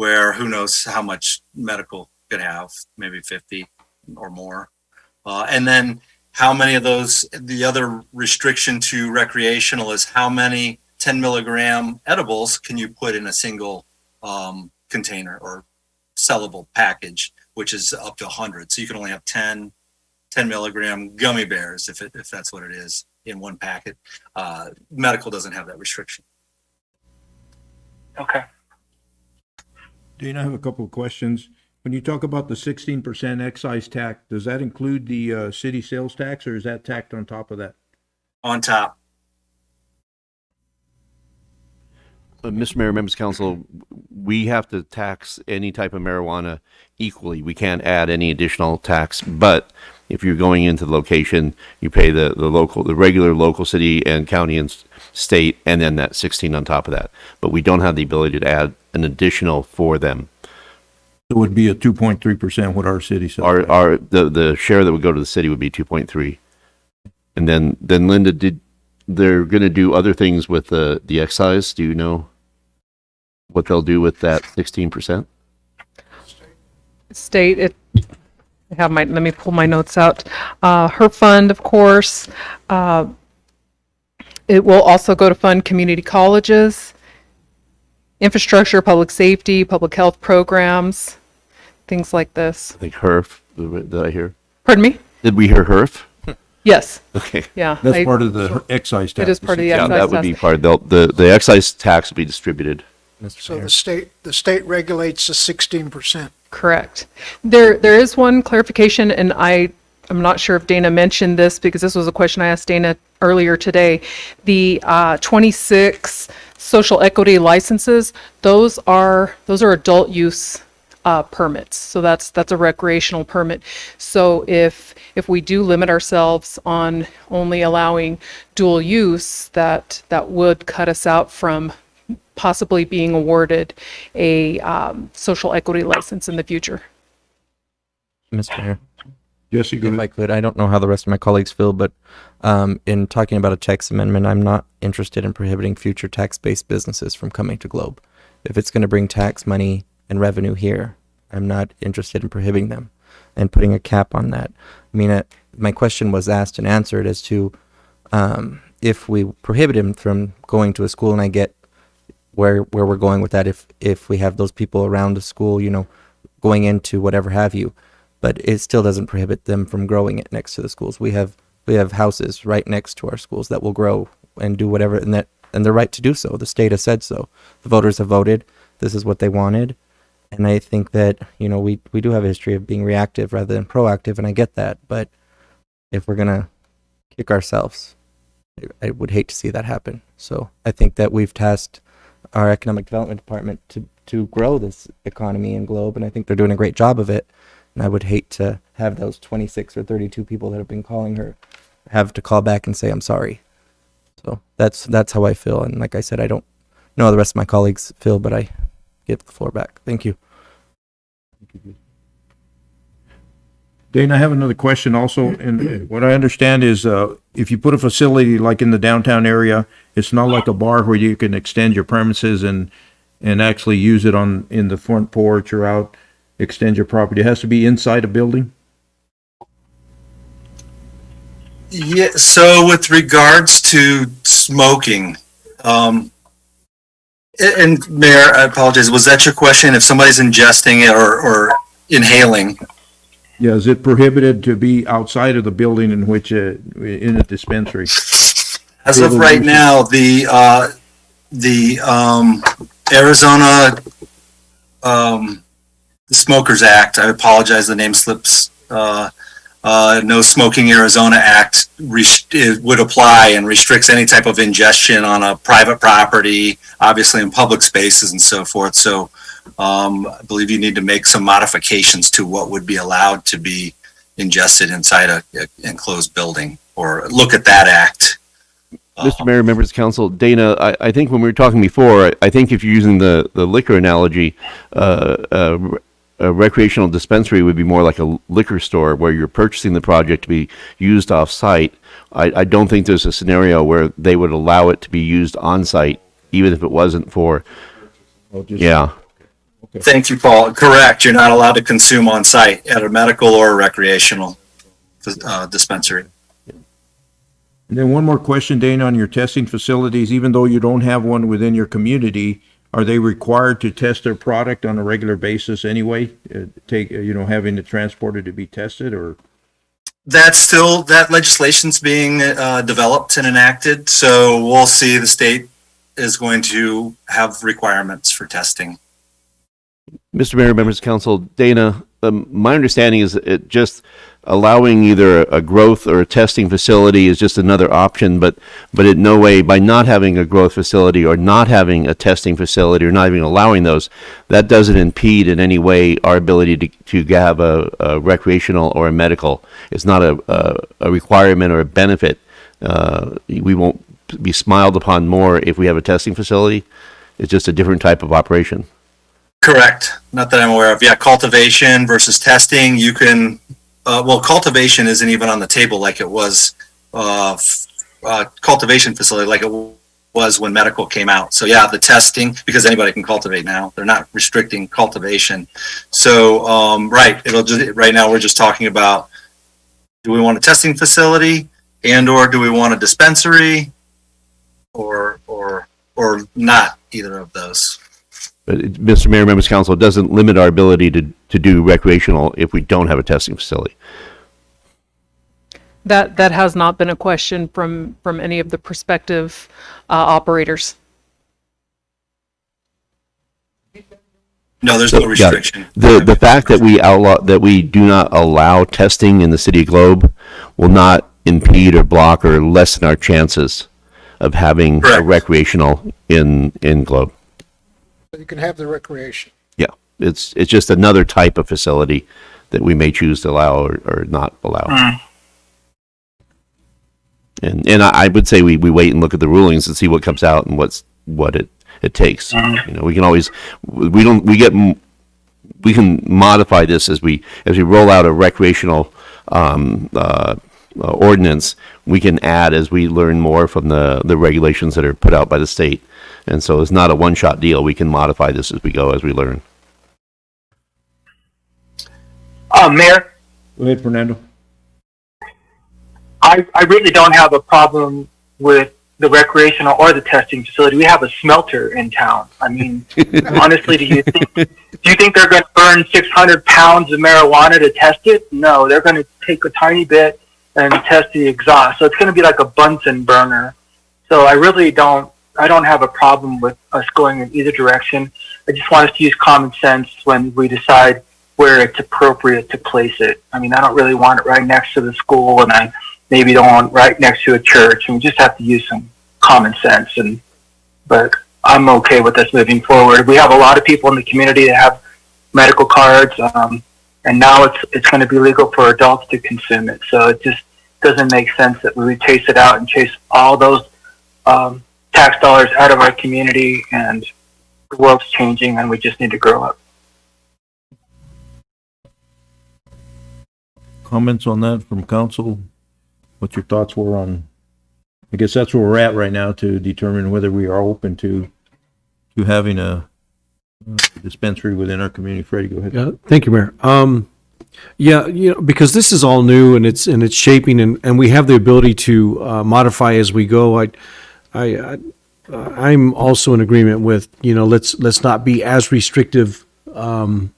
where who knows how much medical could have, maybe 50 or more. And then how many of those, the other restriction to recreational is how many 10 milligram edibles can you put in a single container or sellable package, which is up to 100. So you can only have 10 milligram gummy bears if that's what it is in one packet. Medical doesn't have that restriction. Okay. Dana, I have a couple of questions. When you talk about the 16% excise tax, does that include the city sales tax, or is that tacked on top of that? On top. Mr. Mayor, members of council, we have to tax any type of marijuana equally. We can't add any additional tax, but if you're going into the location, you pay the regular local city and county and state, and then that 16 on top of that. But we don't have the ability to add an additional for them. It would be a 2.3% what our city sells. The share that would go to the city would be 2.3. And then Linda, they're going to do other things with the excise? Do you know what they'll do with that 16%? State, let me pull my notes out. Her fund, of course, it will also go to fund community colleges, infrastructure, public safety, public health programs, things like this. I think HERF, did I hear? Pardon me? Did we hear HERF? Yes. Okay. Yeah. That's part of the excise tax. It is part of the Yeah, excise that would tax. be part, the excise tax will be distributed. Mr. So Mayor. the state regulates the 16%. Correct. There is one clarification, and I'm not sure if Dana mentioned this because this was a question I asked Dana earlier today. The 26 social equity licenses, those are adult use permits. So that's a recreational permit. So if we do limit ourselves on only allowing dual use, that would cut us out from possibly being awarded a social equity license in the future. Mr. Mayor. Jesse, go If I ahead. could, I don't know how the rest of my colleagues feel, but in talking about a tax amendment, I'm not interested in prohibiting future tax-based businesses from coming to Globe. If it's going to bring tax money and revenue here, I'm not interested in prohibiting them and putting a cap on that. I mean, my question was asked and answered as to if we prohibit him from going to a school, and I get where we're going with that. If we have those people around the school, going into whatever have you. But it still doesn't prohibit them from growing it next to the schools. We have houses right next to our schools that will grow and do whatever, and they're right to do so. The state has said so. The voters have voted. This is what they wanted, and I think that we do have a history of being reactive rather than proactive, and I get that. But if we're gonna kick ourselves, I would hate to see that happen. So I think that we've tasked our economic development department to grow this economy in Globe, and I think they're doing a great job of it. And I would hate to have those 26 or 32 people that have been calling her have to call back and say, I'm sorry. So that's how I feel. And like I said, I don't know how the rest of my colleagues feel, but I give the floor back. Thank you. Dana, I have another question also, and what I understand is if you put a facility like in the downtown area, it's not like a bar where you can extend your premises and actually use it in the front porch or out, extend your property. It has to be inside a building? Yeah, so with regards to smoking, and Mayor, I apologize, was that your question? If somebody's ingesting it or inhaling? Yeah, is it prohibited to be outside of the building in which, in a dispensary? As of right now, the Arizona, the Smokers Act, I apologize, the name slips, No Smoking Arizona Act it would apply and restricts any type of ingestion on a private property, obviously in public spaces and so forth. So I believe you need to make some modifications to what would be allowed to be ingested inside a enclosed building, or look at that act. Mr. Mayor, members of council, Dana, I think when we were talking before, I think if you're using the liquor analogy, a recreational dispensary would be more like a liquor store where you're purchasing the project to be used off-site. I don't think there's a scenario where they would allow it to be used on-site, even if it wasn't for, yeah. Thank you, Paul. Correct. You're not allowed to consume on site at a medical or recreational dispensary. And then one more question, Dana, on your testing facilities. Even though you don't have one within your community, are they required to test their product on a regular basis anyway? Having it transported to be tested, or? That legislation's being developed and enacted. So we'll see. The state is going to have requirements for testing. Mr. Mayor, members of council, Dana, my understanding is it just allowing either a growth or a testing facility is just another option, but in no way, by not having a growth facility or not having a testing facility or not even allowing those, that doesn't impede in any way our ability to have a recreational or a medical. It's not a requirement or a benefit. We won't be smiled upon more if we have a testing facility. It's just a different type of operation. Correct. Not that I'm aware of. Yeah, cultivation versus testing. You can, cultivation isn't even on the table like it was, cultivation facility like it was when medical came out. So yeah, the testing, because anybody can cultivate now. They're not restricting cultivation. So, right, right now we're just talking about, do we want a testing facility or do we want a dispensary or not either of those? But Mr. Mayor, members of council, it doesn't limit our ability to do recreational if we don't have a testing facility. That has not been a question from any of the prospective operators. No, there's no restriction. The fact that we do not allow testing in the city of Globe will not impede or block or lessen our chances of having a recreational in Globe. You can have the recreation. Yeah, it's just another type of facility that we may choose to allow or not allow. And I would say we wait and look at the rulings and see what comes out and what it takes. We can always we can modify this as we roll out a recreational ordinance. We can add as we learn more from the regulations that are put out by the state. And so it's not a one-shot deal. We can modify this as we go, as we learn. Mayor, Go ahead, Fernando. I really don't have a problem with the recreational or the testing facility. We have a smelter in town. I mean, honestly, do you think they're going to burn 600 pounds of marijuana to test it? No, they're going to take a tiny bit and test the exhaust. So it's going to be like a Bunsen burner. So I really don't have a problem with us going in either direction. I just want us to use common sense when we decide where it's appropriate to place it. I mean, I don't really want it right next to the school, and I maybe don't want it right next to a church, and we just have to use some common sense. But I'm okay with us moving forward. We have a lot of people in the community that have medical cards, and now it's going to be legal for adults to consume it. So it just doesn't make sense that we would chase it out and chase all those tax dollars out of our community, and the world's changing and we just need to grow up. Comments on that from council? What your thoughts were on, I guess that's where we're at right now to determine whether we are open to having a dispensary within our community. Freddie, go ahead. Yeah, thank you, Mayor. Because this is all new and it's shaping, and we have the ability to modify as we go. I'm also in agreement with, let's not be as restrictive in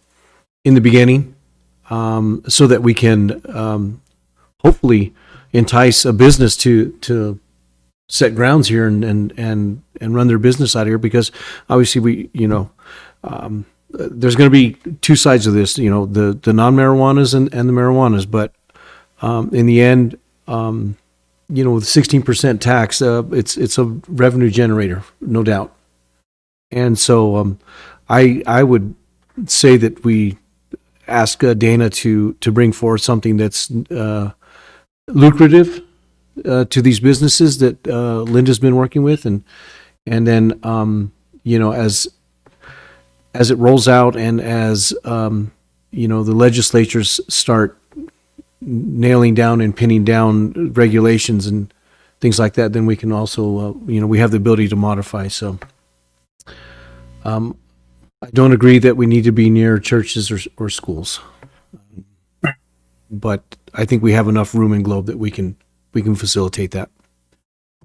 the beginning, so that we can hopefully entice a business to set grounds here and run their business out here, because obviously there's going to be two sides of this, the non-marijuanas and the marijuanas, but in the end, with 16% tax, it's a revenue generator, no doubt. And so I would say that we ask Dana to bring forth something that's lucrative to these businesses that Linda's been working with, and then as it rolls out and as the legislatures start nailing down and pinning down regulations and things like that, then we can also we have the ability to modify. So I don't agree that we need to be near churches or schools. But I think we have enough room in Globe that we can facilitate that.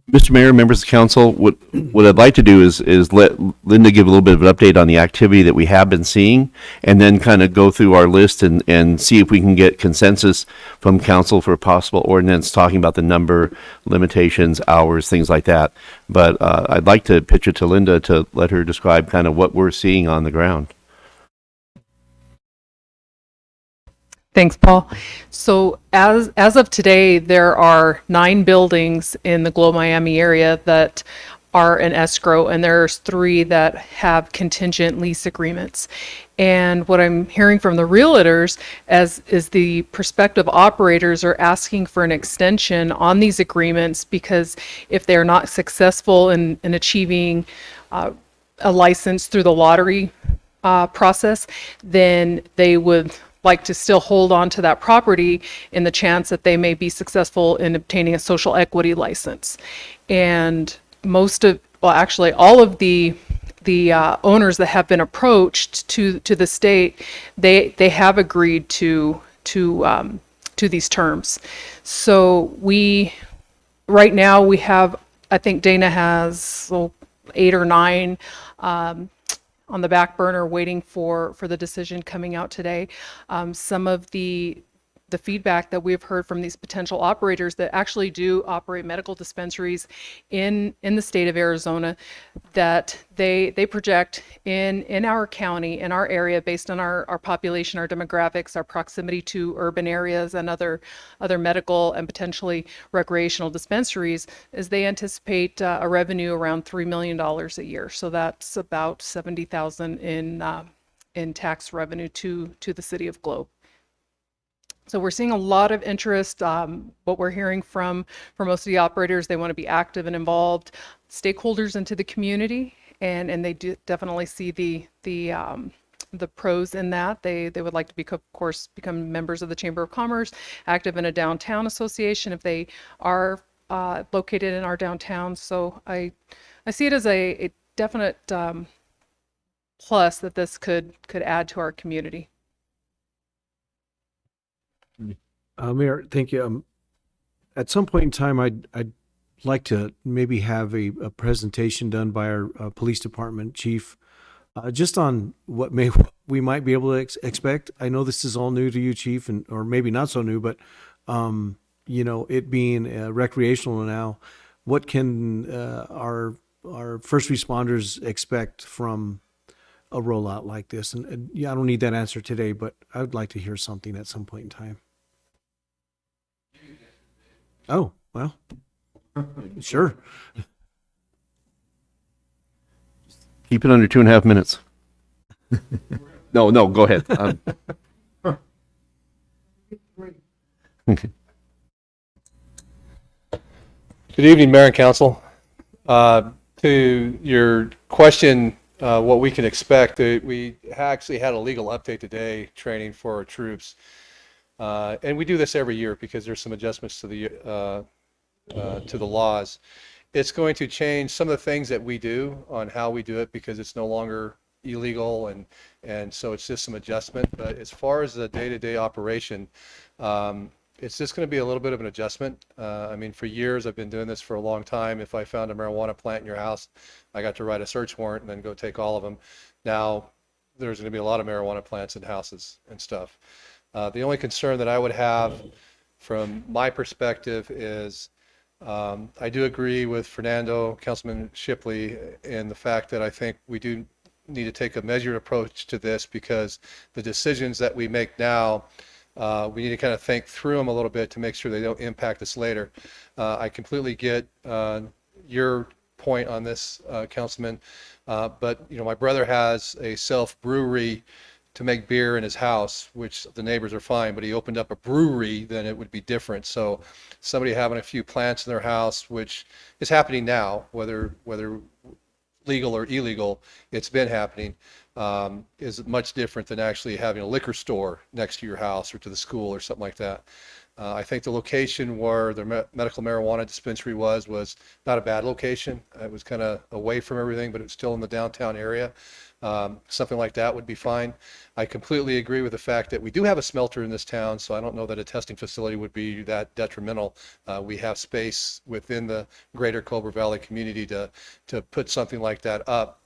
Mr. Mayor, members of the council, what I'd like to do is let Linda give a little bit of an update on the activity that we have been seeing, and then kind of go through our list and see if we can get consensus from council for a possible ordinance talking about the number, limitations, hours, things like that. But I'd like to pitch it to Linda to let her describe kind of what we're seeing on the ground. Thanks, Paul. So as of today, there are 9 buildings in the Globe Miami area that are in escrow, and there's 3 that have contingent lease agreements. And what I'm hearing from the realtors is the prospective operators are asking for an extension on these agreements, because if they're not successful in achieving a license through the lottery process, then they would like to still hold on to that property in the chance that they may be successful in obtaining a social equity license. And actually all of the owners that have been approached to the state, they have agreed to these terms. So right now we have, I think Dana has 8 or 9 on the back burner waiting for the decision coming out today. Some of the feedback that we've heard from these potential operators that actually do operate medical dispensaries in the state of Arizona, that they project in our county, in our area, based on our population, our demographics, our proximity to urban areas and other medical and potentially recreational dispensaries, is they anticipate a revenue around $3 million a year. So that's about $70,000 in tax revenue to the city of Globe. So we're seeing a lot of interest. What we're hearing from most of the operators, they want to be active and involved stakeholders into the community, and they do definitely see the pros in that. They would like to of course become members of the Chamber of Commerce, active in a downtown association if they are located in our downtown. So I see it as a definite plus that this could add to our community. Mayor, thank you. At some point in time, I'd like to maybe have a presentation done by our police department chief, just on what we might be able to expect. I know this is all new to you, chief, or maybe not so new, but it being recreational now, what can our first responders expect from a rollout like this? And yeah, I don't need that answer today, but I would like to hear something at some point in time. Oh, well, sure. Keep it under 2.5 minutes. No, go ahead. Okay. Good evening, Mayor and Council. To your question, what we can expect, we actually had a legal update today, training for our troops. And we do this every year because there's some adjustments to the laws. It's going to change some of the things that we do on how we do it, because it's no longer illegal, and so it's just some adjustment. But as far as the day-to-day operation, it's just going to be a little bit of an adjustment. I mean, for years I've been doing this for a long time. If I found a marijuana plant in your house, I got to write a search warrant and then go take all of them. Now there's going to be a lot of marijuana plants in houses and stuff. The only concern that I would have from my perspective is I do agree with Fernando, Councilman Shipley, in the fact that I think we do need to take a measured approach to this, because the decisions that we make now, we need to kind of think through them a little bit to make sure they don't impact us later. I completely get your point on this, Councilman, but my brother has a self-brewery to make beer in his house, which the neighbors are fine, but he opened up a brewery, then it would be different. So somebody having a few plants in their house, which is happening now, whether legal or illegal, it's been happening, is much different than actually having a liquor store next to your house or to the school or something like that. I think the location where the medical marijuana dispensary was not a bad location. It was kind of away from everything, but it was still in the downtown area. Something like that would be fine. I completely agree with the fact that we do have a smelter in this town, so I don't know that a testing facility would be that detrimental. We have space within the greater Cobra Valley community to put something like that up.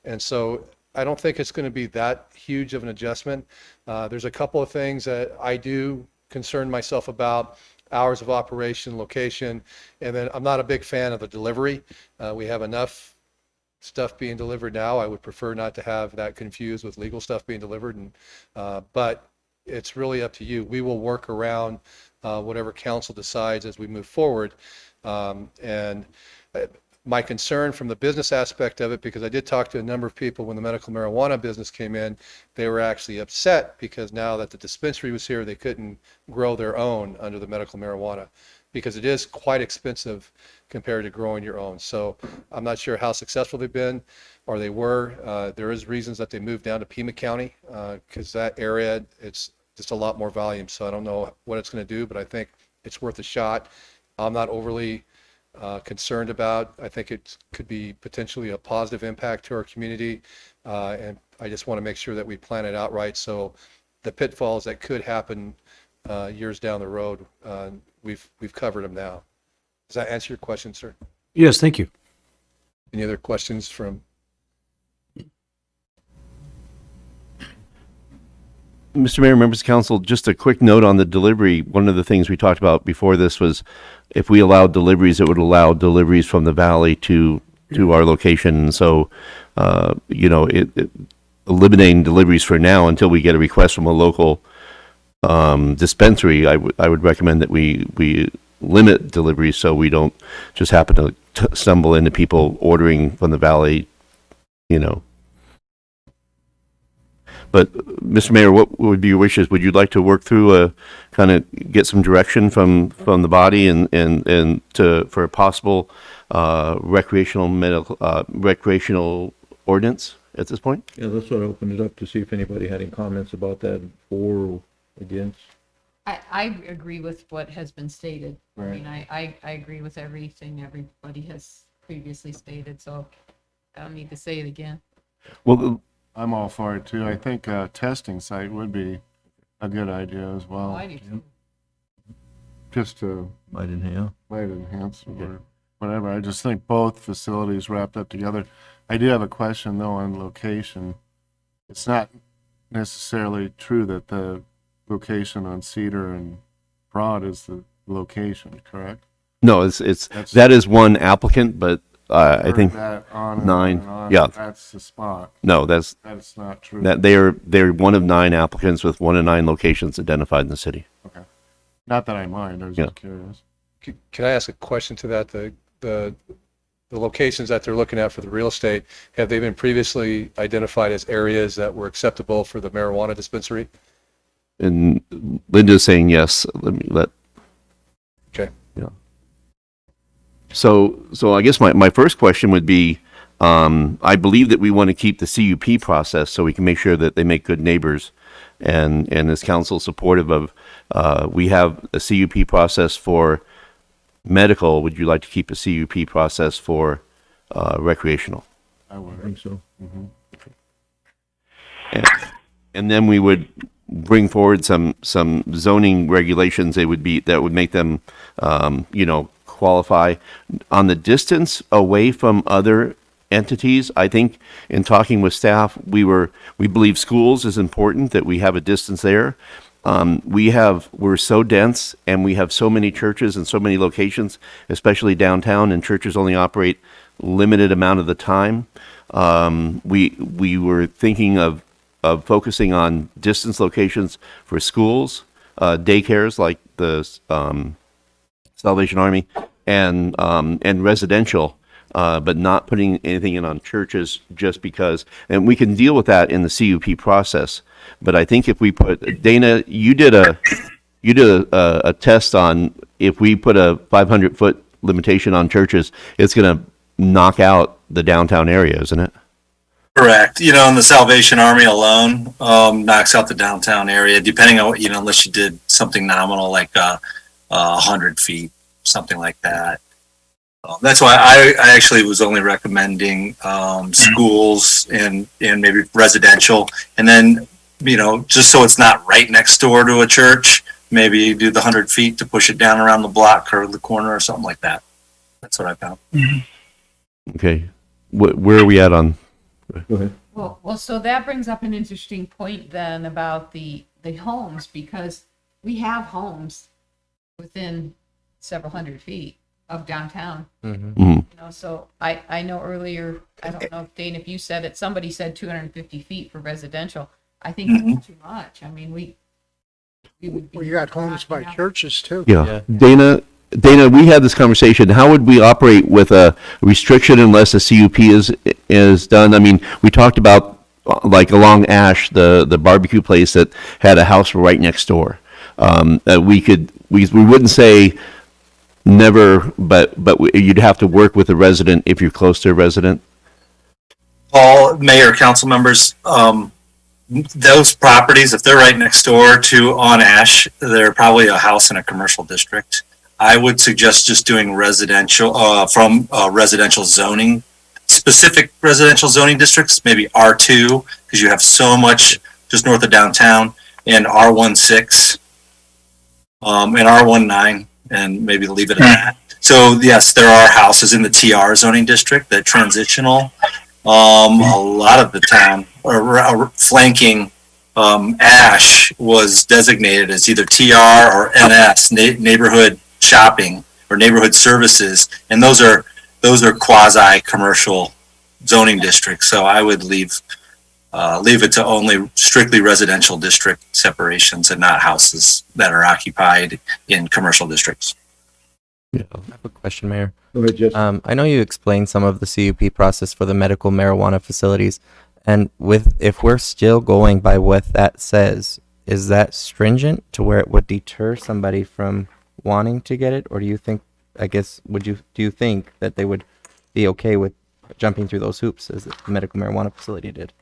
And so I don't think it's going to be that huge of an adjustment. There's a couple of things that I do concern myself about: hours of operation, location, and then I'm not a big fan of the delivery. We have enough stuff being delivered now. I would prefer not to have that confused with legal stuff being delivered. But it's really up to you. We will work around whatever council decides as we move forward. My concern from the business aspect of it, because I did talk to a number of people when the medical marijuana business came in, they were actually upset because now that the dispensary was here, they couldn't grow their own under the medical marijuana, because it is quite expensive compared to growing your own. So I'm not sure how successful they've been, or they were. There is reasons that they moved down to Pima County, because that area, it's just a lot more volume. So I don't know what it's going to do, but I think it's worth a shot. I'm not overly concerned about. I think it could be potentially a positive impact to our community, and I just want to make sure that we plan it out right, so the pitfalls that could happen years down the road, we've covered them now. Does that answer your question, sir? Yes, thank you. Any other questions from? Mr. Mayor, members of council, just a quick note on the delivery. One of the things we talked about before this was if we allowed deliveries, it would allow deliveries from the valley to our location. And so, eliminating deliveries for now until we get a request from a local dispensary, I would recommend that we limit deliveries so we don't just happen to stumble into people ordering from the valley, But, Mr. Mayor, what would be your wishes? Would you like to work through kind of get some direction from the body and for a possible recreational ordinance at this point? Yeah, let's sort of open it up to see if anybody had any comments about that, for or against. I agree with what has been stated. Right. I mean, I agree with everything everybody has previously stated, so I don't need to say it again. Well, I'm all for it too. I think a testing site would be a good idea as well. Oh, I do too. Just to Might enhance. or whatever. I just think both facilities wrapped up together. I do have a question though on location. It's not necessarily true that the location on Cedar and Broad is the location, correct? No, that is one applicant, but I think that on 9. and on, Yeah. that's the spot. No, that's not true. that they're one of 9 applicants with 1 of 9 locations identified in the city. Okay. Not that I mind. I was just curious. Can I ask a question to that? The locations that they're looking at for the real estate, have they been previously identified as areas that were acceptable for the marijuana dispensary? And Linda's saying yes. Okay. Yeah. So I guess my first question would be, I believe that we want to keep the CUP process so we can make sure that they make good neighbors, and is council supportive of, we have a CUP process for medical. Would you like to keep a CUP process for recreational? I would. I think so. Mm-hmm. And then we would bring forward some zoning regulations that would make them, qualify on the distance away from other entities. I think in talking with staff, we believe schools is important, that we have a distance there. We're so dense and we have so many churches and so many locations, especially downtown, and churches only operate limited amount of the time. We were thinking of focusing on distance locations for schools, daycares like the Salvation Army, and residential, but not putting anything in on churches just because. And we can deal with that in the CUP process. But I think if we put, Dana, you did a test on if we put a 500-foot limitation on churches, it's going to knock out the downtown area, isn't it? Correct. And the Salvation Army alone knocks out the downtown area, depending on what, unless you did something nominal like 100 feet, something like that. That's why I actually was only recommending schools and maybe residential, and then just so it's not right next door to a church, maybe do the 100 feet to push it down around the block or the corner or something like that. That's what I found. Okay. Where are we at on? Go ahead. Well, so that brings up an interesting point then about the homes, because we have homes within several hundred feet of downtown. So I know earlier, I don't know if Dane, if you said it, somebody said 250 feet for residential. I think that's too much. I mean, we would be. Well, you got homes by churches too. Yeah. Dana, we had this conversation. How would we operate with a restriction unless a CUP is done? I mean, we talked about like along Ash, the barbecue place that had a house right next door. We wouldn't say never, but you'd have to work with a resident if you're close to a resident. Paul, Mayor, council members, those properties, if they're right next door to on Ash, they're probably a house in a commercial district. I would suggest just doing residential from residential zoning, specific residential zoning districts, maybe R2, because you have so much just north of downtown, and R16 and R19, and maybe leave it at that. So yes, there are houses in the TR zoning district that transitional. A lot of the town or flanking Ash was designated as either TR or NS, neighborhood shopping or neighborhood services, and those are quasi commercial zoning districts. So I would leave it to only strictly residential district separations and not houses that are occupied in commercial districts. I have a question, Mayor. Go ahead, Jess. I know you explained some of the CUP process for the medical marijuana facilities, and if we're still going by what that says, is that stringent to where it would deter somebody from wanting to get it, or do you think? Do you think that they would be okay with jumping through those hoops as the medical marijuana facility did?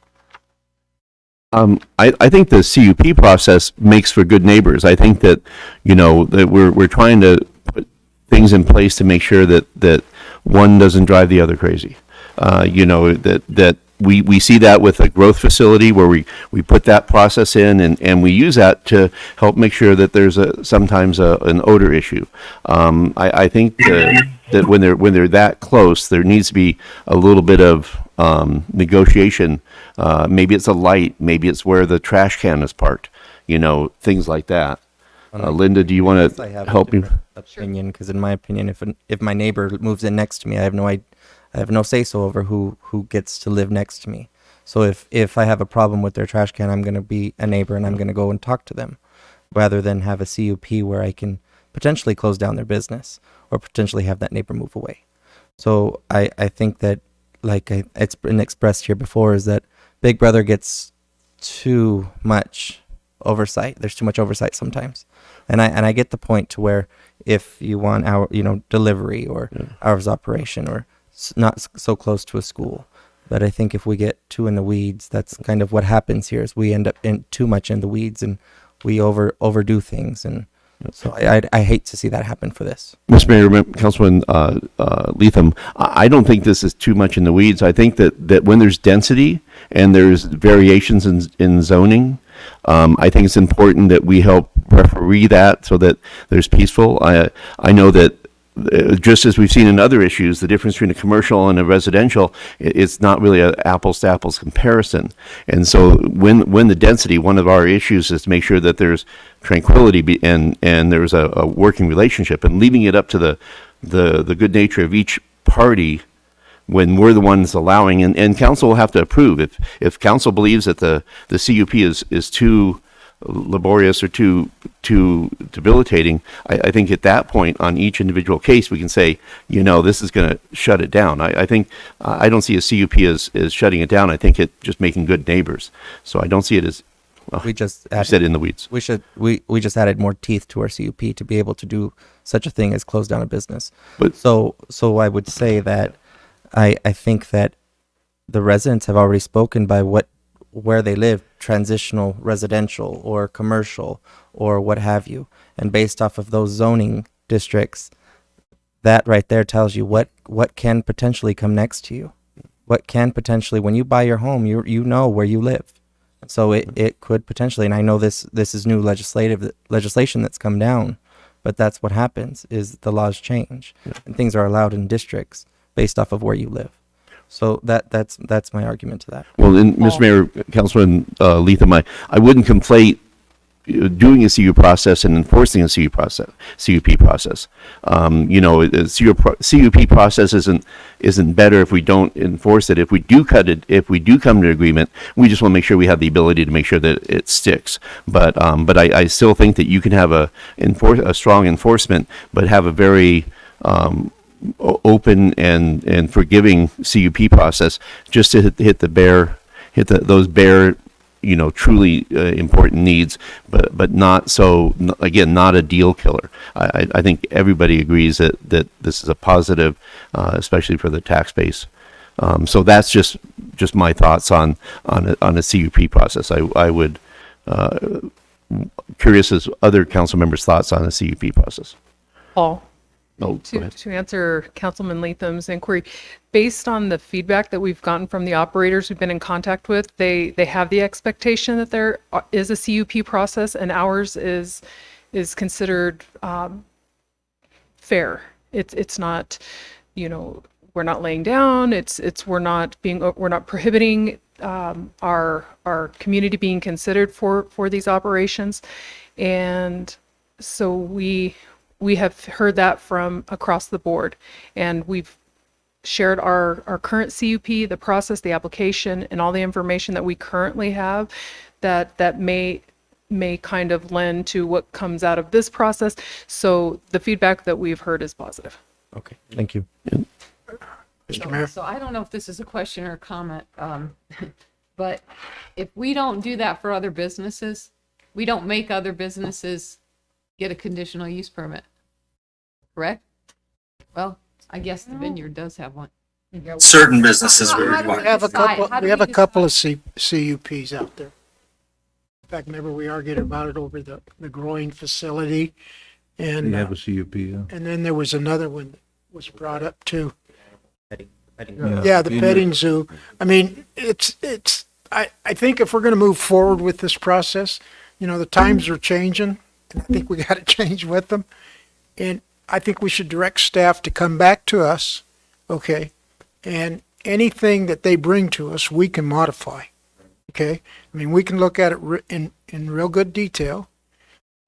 I think the CUP process makes for good neighbors. I think that that we're trying to put things in place to make sure that one doesn't drive the other crazy. That we see that with a growth facility where we put that process in and we use that to help make sure that there's sometimes an odor issue. I think that when they're that close, there needs to be a little bit of negotiation. Maybe it's a light, maybe it's where the trash can is parked, things like that. Linda, do you want to help me? Opinion, because in my opinion, if my neighbor moves in next to me, I have no say so over who gets to live next to me. So if I have a problem with their trash can, I'm going to be a neighbor and I'm going to go and talk to them, rather than have a CUP where I can potentially close down their business or potentially have that neighbor move away. So I think that, like it's been expressed here before, is that Big Brother gets too much oversight. There's too much oversight sometimes. And I get the point to where if you want our delivery or hours of operation or not so close to a school, but I think if we get too in the weeds, that's kind of what happens here, is we end up in too much in the weeds and we overdo things, and so I hate to see that happen for this. Mr. Mayor, Councilman Leatham, I don't think this is too much in the weeds. I think that when there's density and there's variations in zoning, I think it's important that we help referee that so that there's peaceful. I know that just as we've seen in other issues, the difference between a commercial and a residential, it's not really an apples to apples comparison. And so when the density, one of our issues is to make sure that there's tranquility and there's a working relationship, and leaving it up to the good nature of each party when we're the ones allowing, and council will have to approve. If council believes that the CUP is too laborious or too debilitating, I think at that point on each individual case we can say, this is going to shut it down. I think I don't see a CUP as shutting it down. I think it just making good neighbors. So I don't see it as we just said in the weeds. We just added more teeth to our CUP to be able to do such a thing as close down a business. But so I would say that I think that the residents have already spoken by what where they live, transitional residential or commercial or what have you. And based off of those zoning districts, that right there tells you what can potentially come next to you. What can potentially, when you buy your home, you know where you live. So it could potentially, and I know this is new legislation that's come down, but that's what happens is the laws change and things are allowed in districts based off of where you live. So that's my argument to that. Well, and Mr. Mayor, Councilman Leatham, I wouldn't conflate doing a CU process and enforcing a CUP process. A CUP process isn't better if we don't enforce it. If we do come to an agreement, we just want to make sure we have the ability to make sure that it sticks. But I still think that you can have a strong enforcement, but have a very open and forgiving CUP process just to hit those bare truly important needs, but not so, again, not a deal killer. I think everybody agrees that this is a positive, especially for the tax base. So that's just my thoughts on a CUP process. I would, curious as other council members' thoughts on a CUP process. Paul? Oh, go ahead. To answer Councilman Latham's inquiry, based on the feedback that we've gotten from the operators we've been in contact with, they have the expectation that there is a CUP process, and ours is considered fair. It's not, we're not laying down. We're not prohibiting our community being considered for these operations, and so we have heard that from across the board, and we've shared our current CUP, the process, the application, and all the information that we currently have that may kind of lend to what comes out of this process. So the feedback that we've heard is positive. Okay, thank you. Mr. Mayor? So I don't know if this is a question or a comment, but if we don't do that for other businesses, we don't make other businesses get a conditional use permit, correct? Well, I guess the vineyard does have one. Certain businesses were How do we required. We have a couple of CUPs out there. In fact, remember, we argued about it over the growing facility, and They have a CUP, yeah. and then there was another one that was brought up too. Yeah. Yeah, the petting zoo. I mean, I think if we're going to move forward with this process, the times are changing, and I think we got to change with them. And I think we should direct staff to come back to us, okay? And anything that they bring to us, we can modify, okay? I mean, we can look at it in real good detail.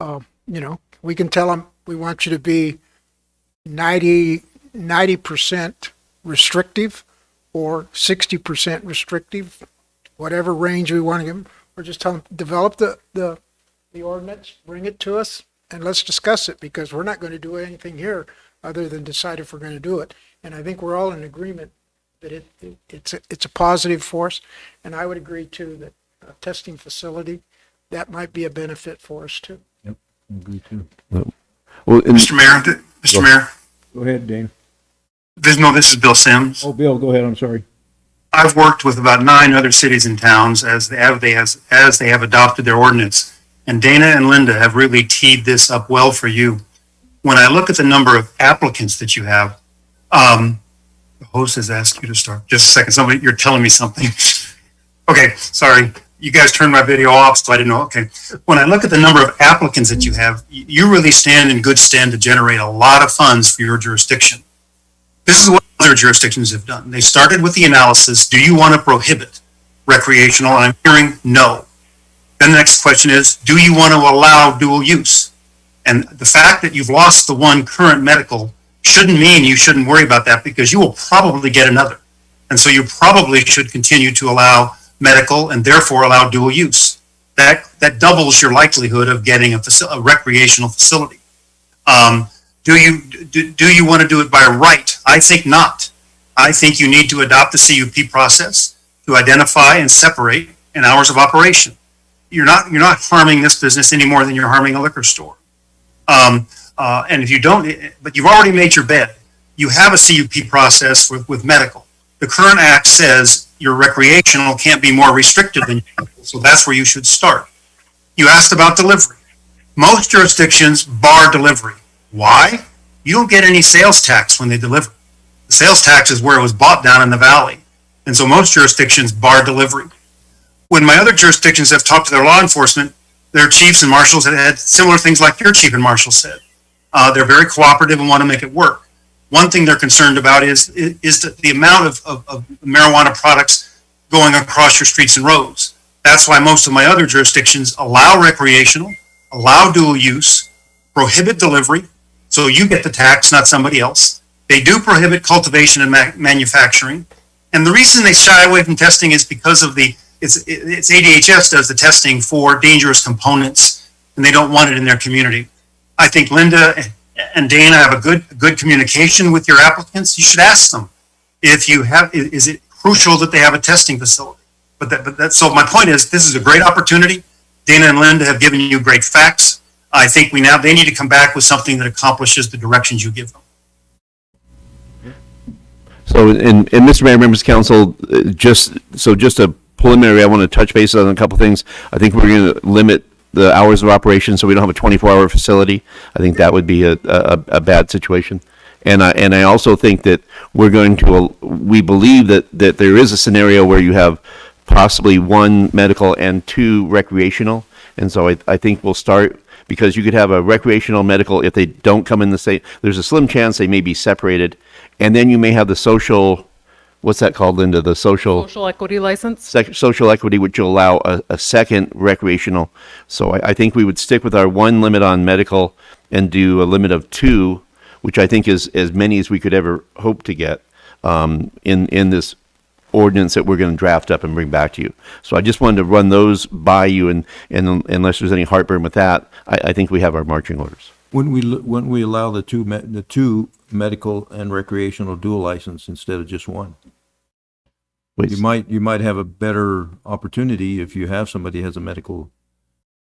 We can tell them we want you to be 90% restrictive or 60% restrictive, whatever range we want to give them. Or just tell them, develop the ordinance, bring it to us, and let's discuss it, because we're not going to do anything here other than decide if we're going to do it. And I think we're all in agreement that it's a positive force. And I would agree too that a testing facility, that might be a benefit for us too. Yep, I agree too. Well, Mr. Mayor, Go ahead, Dane. this is Bill Sims. Oh, Bill, go ahead, I'm sorry. I've worked with about 9 other cities and towns as they have adopted their ordinance. And Dana and Linda have really teed this up well for you. When I look at the number of applicants that you have, the host has asked you to start. Just a second, you're telling me something. Okay, sorry. You guys turned my video off, so I didn't know. Okay. When I look at the number of applicants that you have, you really stand in good stand to generate a lot of funds for your jurisdiction. This is what other jurisdictions have done. They started with the analysis, do you want to prohibit recreational? And I'm hearing no. Then the next question is, do you want to allow dual use? And the fact that you've lost the one current medical shouldn't mean you shouldn't worry about that, because you will probably get another. And so you probably should continue to allow medical and therefore allow dual use. That doubles your likelihood of getting a recreational facility. Do you want to do it by right? I think not. I think you need to adopt the CUP process to identify and separate in hours of operation. You're not harming this business any more than you're harming a liquor store. And if you don't, but you've already made your bed. You have a CUP process with medical. The current act says your recreational can't be more restrictive than your medical, so that's where you should start. You asked about delivery. Most jurisdictions bar delivery. Why? You don't get any sales tax when they deliver. The sales tax is where it was bought down in the valley. And so most jurisdictions bar delivery. When my other jurisdictions have talked to their law enforcement, their chiefs and marshals have had similar things like your chief and marshal said. They're very cooperative and want to make it work. One thing they're concerned about is the amount of marijuana products going across your streets and roads. That's why most of my other jurisdictions allow recreational, allow dual use, prohibit delivery, so you get the tax, not somebody else. They do prohibit cultivation and manufacturing. And the reason they shy away from testing is because of it's ADHS does the testing for dangerous components, and they don't want it in their community. I think Linda and Dana have a good communication with your applicants. You should ask them if you have, is it crucial that they have a testing facility? So my point is, this is a great opportunity. Dana and Linda have given you great facts. I think they need to come back with something that accomplishes the directions you give them. So, and Mr. Mayor, members of council, just a preliminary, I want to touch base on a couple things. I think we're going to limit the hours of operation so we don't have a 24-hour facility. I think that would be a bad situation. And I also think that we believe that there is a scenario where you have possibly 1 medical and 2 recreational. And so I think we'll start, because you could have a recreational medical, if they don't come in the same, there's a slim chance they may be separated. And then you may have the social, what's that called, Linda? The social equity license? Social equity, which will allow a second recreational. So I think we would stick with our 1 limit on medical and do a limit of 2, which I think is as many as we could ever hope to get in this ordinance that we're going to draft up and bring back to you. So I just wanted to run those by you, and unless there's any heartburn with that, I think we have our marching orders. When we allow the two medical and recreational dual license instead of just 1, you might have a better opportunity if you have somebody who has a medical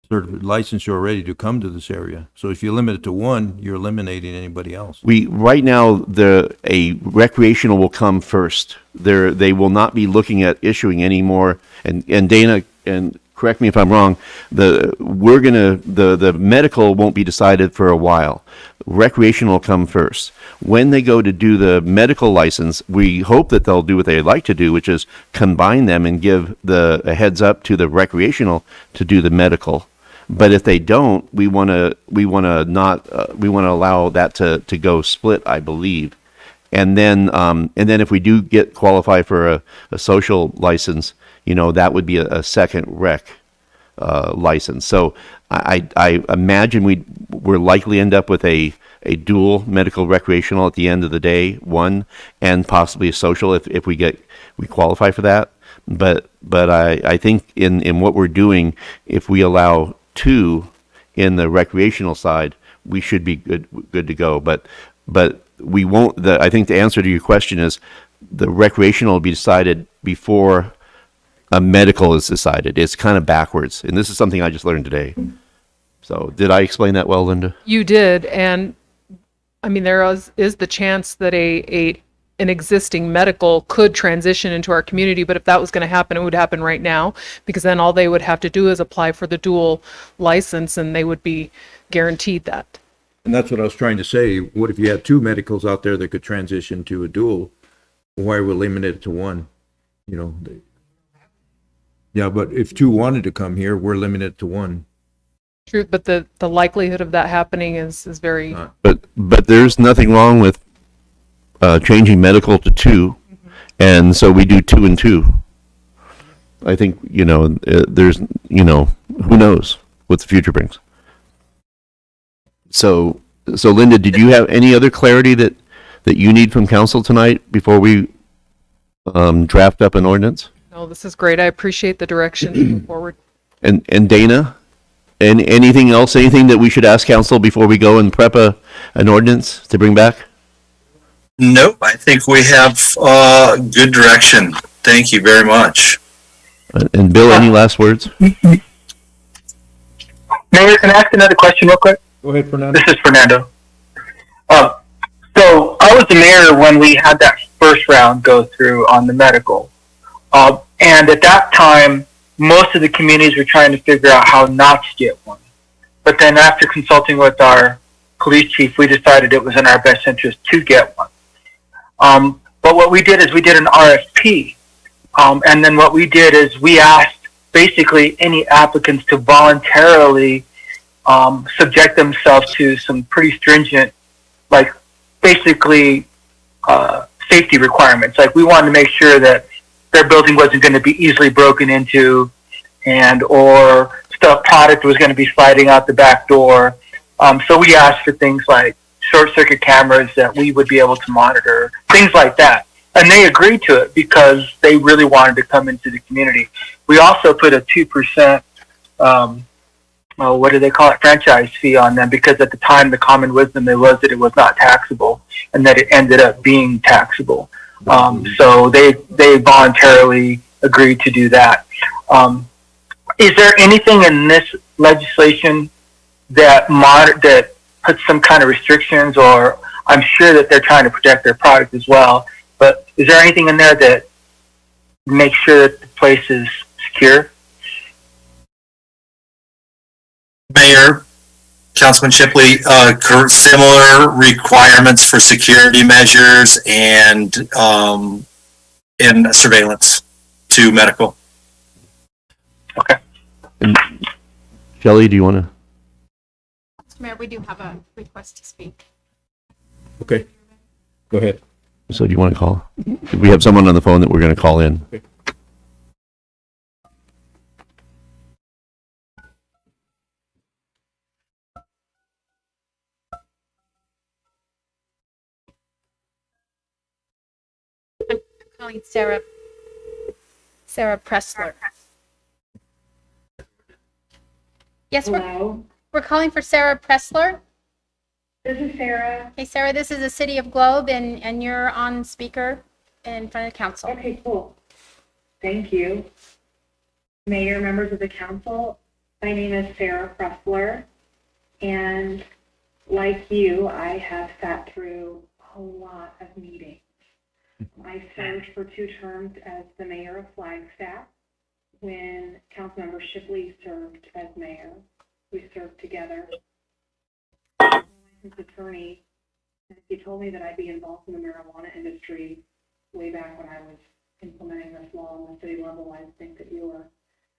licensure already to come to this area. So if you limit it to 1, you're eliminating anybody else. Right now a recreational will come first. They will not be looking at issuing any more. And Dana, and correct me if I'm wrong, the medical won't be decided for a while. Recreational will come first. When they go to do the medical license, we hope that they'll do what they like to do, which is combine them and give a heads up to the recreational to do the medical. But if they don't, we want to allow that to go split, I believe. And then if we do get qualified for a social license, that would be a second rec license. So I imagine we're likely end up with a dual medical recreational at the end of the day, 1, and possibly a social if we qualify for that. But I think in what we're doing, if we allow 2 in the recreational side, we should be good to go. But we won't. I think the answer to your question is the recreational will be decided before a medical is decided. It's kind of backwards, and this is something I just learned today. So did I explain that well, Linda? You did, and I mean there is the chance that an existing medical could transition into our community, but if that was going to happen, it would happen right now, because then all they would have to do is apply for the dual license and they would be guaranteed that. And that's what I was trying to say. What if you had 2 medicals out there that could transition to a dual? Why are we limited to 1? Yeah, but if 2 wanted to come here, we're limited to 1. True, but the likelihood of that happening is very... But there's nothing wrong with changing medical to 2, and so we do 2 and 2. I think, there's, who knows what the future brings. So Linda, did you have any other clarity that you need from council tonight before we draft up an ordinance? No, this is great. I appreciate the direction moving forward. And Dana, and anything else, anything that we should ask council before we go and prep an ordinance to bring back? Nope, I think we have good direction. Thank you very much. And Bill, any last words? Mayor, can I ask another question real quick? Go ahead, Fernando. This is Fernando. So I was the mayor when we had that first round go through on the medical. And at that time, most of the communities were trying to figure out how not to get one. But then after consulting with our police chief, we decided it was in our best interest to get one. But what we did is we did an RFP. And then what we did is we asked basically any applicants to voluntarily subject themselves to some pretty stringent, like basically safety requirements. Like we wanted to make sure that their building wasn't going to be easily broken into, and or stuff product was going to be sliding out the back door. So we asked for things like short circuit cameras that we would be able to monitor, things like that. And they agreed to it because they really wanted to come into the community. We also put a 2%, what do they call it, franchise fee on them, because at the time the common wisdom was that it was not taxable, and that it ended up being taxable. So they voluntarily agreed to do that. Is there anything in this legislation that that puts some kind of restrictions, or I'm sure that they're trying to protect their product as well, but is there anything in there that makes sure that the place is secure? Mayor, Councilman Shipley, similar requirements for security measures and surveillance to medical. Okay. Shelley, do you want to? Mr. Mayor, we do have a request to speak. Okay, go ahead. So do you want to call? We have someone on the phone that we're going to call in. Okay. I'm calling Sarah Pressler. Yes, we're calling for Sarah Pressler. This is Sarah. Hey, Sarah, this is the City of Globe, and you're on speaker in front of council. Okay, cool. Thank you. Mayor, members of the council, my name is Sarah Pressler, and like you, I have sat through a lot of meetings. I served for 2 terms as the mayor of Flagstaff when Councilmember Shipley served as mayor. We served together. Attorney, he told me that I'd be involved in the marijuana industry way back when I was implementing this law on the city level. I think that you were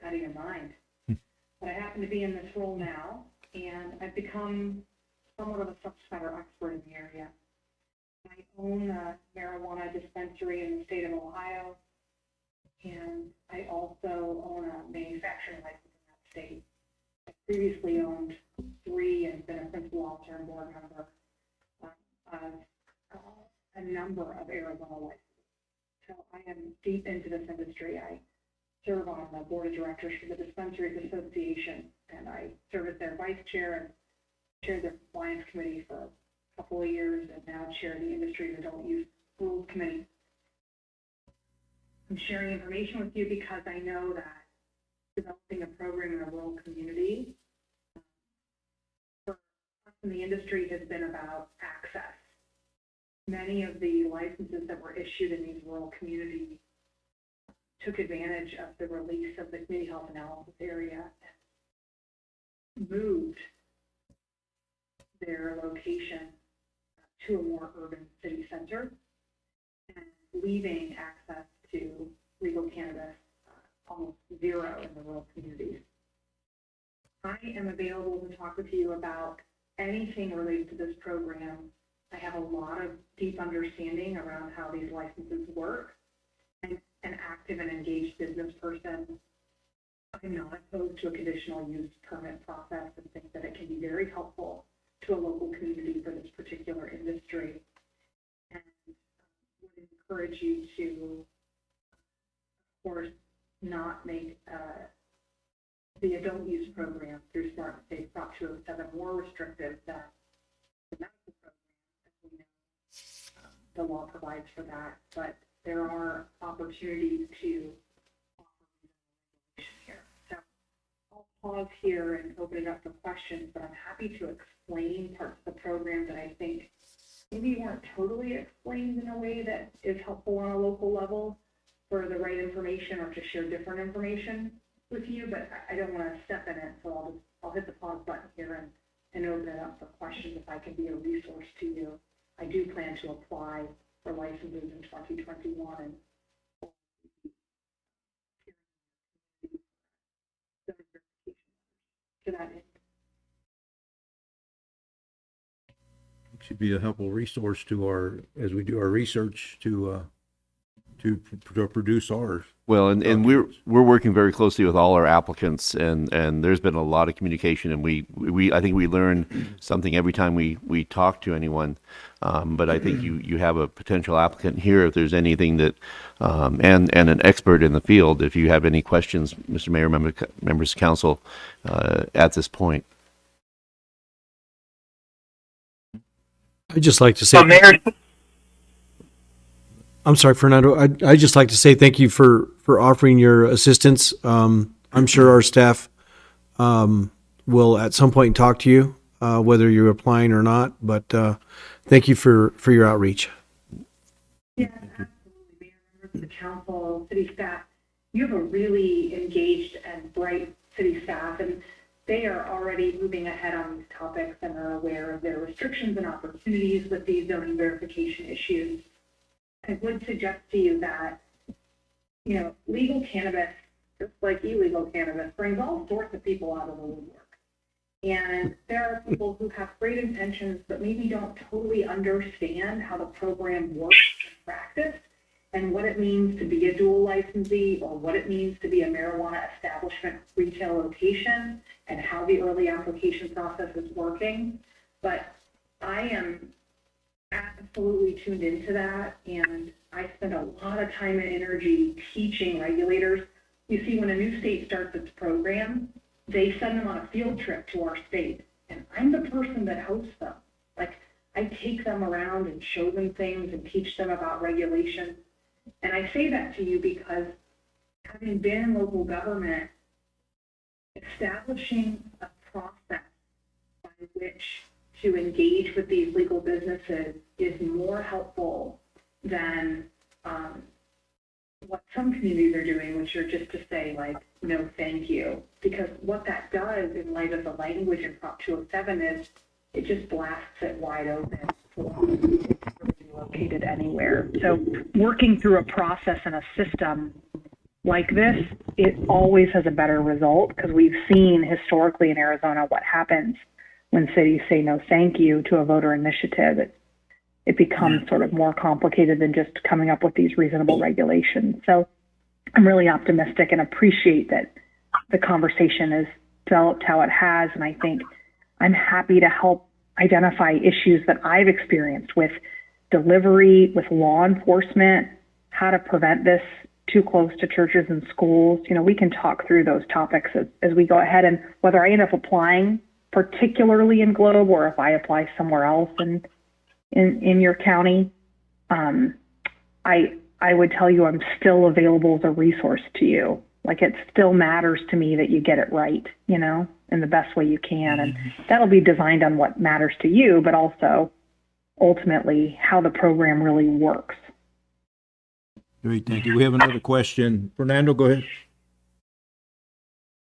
out of your mind. But I happen to be in this role now, and I've become somewhat of a subject matter expert in the area. I own a marijuana dispensary in the state of Ohio, and I also own a manufacturing license in that state. I previously owned 3 and been a principal officer and board member of a number of Arizona licenses. So I am deep into this industry. I serve on the board of directors for the Dispensaries Association, and I serve as their vice chair and chaired their compliance committee for a couple of years, and now chair the Industry and Adult Use Rules Committee. I'm sharing information with you because I know that developing a program in a rural community for us in the industry has been about access. Many of the licenses that were issued in these rural communities took advantage of the release of the community health analysis area and moved their location to a more urban city center and leaving access to legal cannabis almost zero in the rural communities. I am available to talk with you about anything related to this program. I have a lot of deep understanding around how these licenses work. I'm an active and engaged business person. I'm not opposed to a conditional use permit process and think that it can be very helpful to a local community for this particular industry. And would encourage you to, of course, not make the adult use program through Smart State Prop 207 more restrictive than the medical program, as we know the law provides for that. But there are opportunities to offer here. So I'll pause here and open it up for questions, but I'm happy to explain parts of the program that I think maybe weren't totally explained in a way that is helpful on a local level. for the right information or to share different information with you, but I don't want to step in it, so I'll hit the pause button here and open it up for questions if I can be a resource to you. I do plan to apply for licenses in 2021 and to that end. Should be a helpful resource to our, as we do our research to produce ours. Well, and we're working very closely with all our applicants, and there's been a lot of communication, and we I think we learn something every time we talk to anyone. But I think you have a potential applicant here. If there's anything that and an expert in the field, if you have any questions, Mr. Mayor, members of council, at this point. I'd just like to say, Mayor, I'm sorry, Fernando. I'd just like to say thank you for offering your assistance. I'm sure our staff will at some point talk to you, whether you're applying or not. But thank you for your outreach. Yes, absolutely, Mayor, members of the council, city staff. You have a really engaged and bright city staff, and they are already moving ahead on these topics and are aware of their restrictions and opportunities with these zoning verification issues. I would suggest to you that, legal cannabis, just like illegal cannabis, brings all sorts of people out of the woodwork. And there are people who have great intentions, but maybe don't totally understand how the program works in practice and what it means to be a dual licensee or what it means to be a marijuana establishment retail location and how the early application process is working. But I am absolutely tuned into that, and I spend a lot of time and energy teaching regulators. You see, when a new state starts its program, they send them on a field trip to our state, and I'm the person that hosts them. Like, I take them around and show them things and teach them about regulation. And I say that to you because having been in local government, establishing a process by which to engage with these legal businesses is more helpful than what some communities are doing, which are just to say, like, no, thank you. Because what that does in light of the language in Prop 207 is it just blasts it wide open for people to be located anywhere. So working through a process and a system like this, it always has a better result, because we've seen historically in Arizona what happens when cities say no thank you to a voter initiative. It becomes sort of more complicated than just coming up with these reasonable regulations. So I'm really optimistic and appreciate that the conversation has developed how it has. And I think I'm happy to help identify issues that I've experienced with delivery, with law enforcement, how to prevent this too close to churches and schools. We can talk through those topics as we go ahead, and whether I end up applying particularly in Globe or if I apply somewhere else in your county, I would tell you I'm still available as a resource to you. Like, it still matters to me that you get it right, in the best way you can. And that'll be designed on what matters to you, but also ultimately how the program really works. Great, thank you. We have another question. Fernando, go ahead.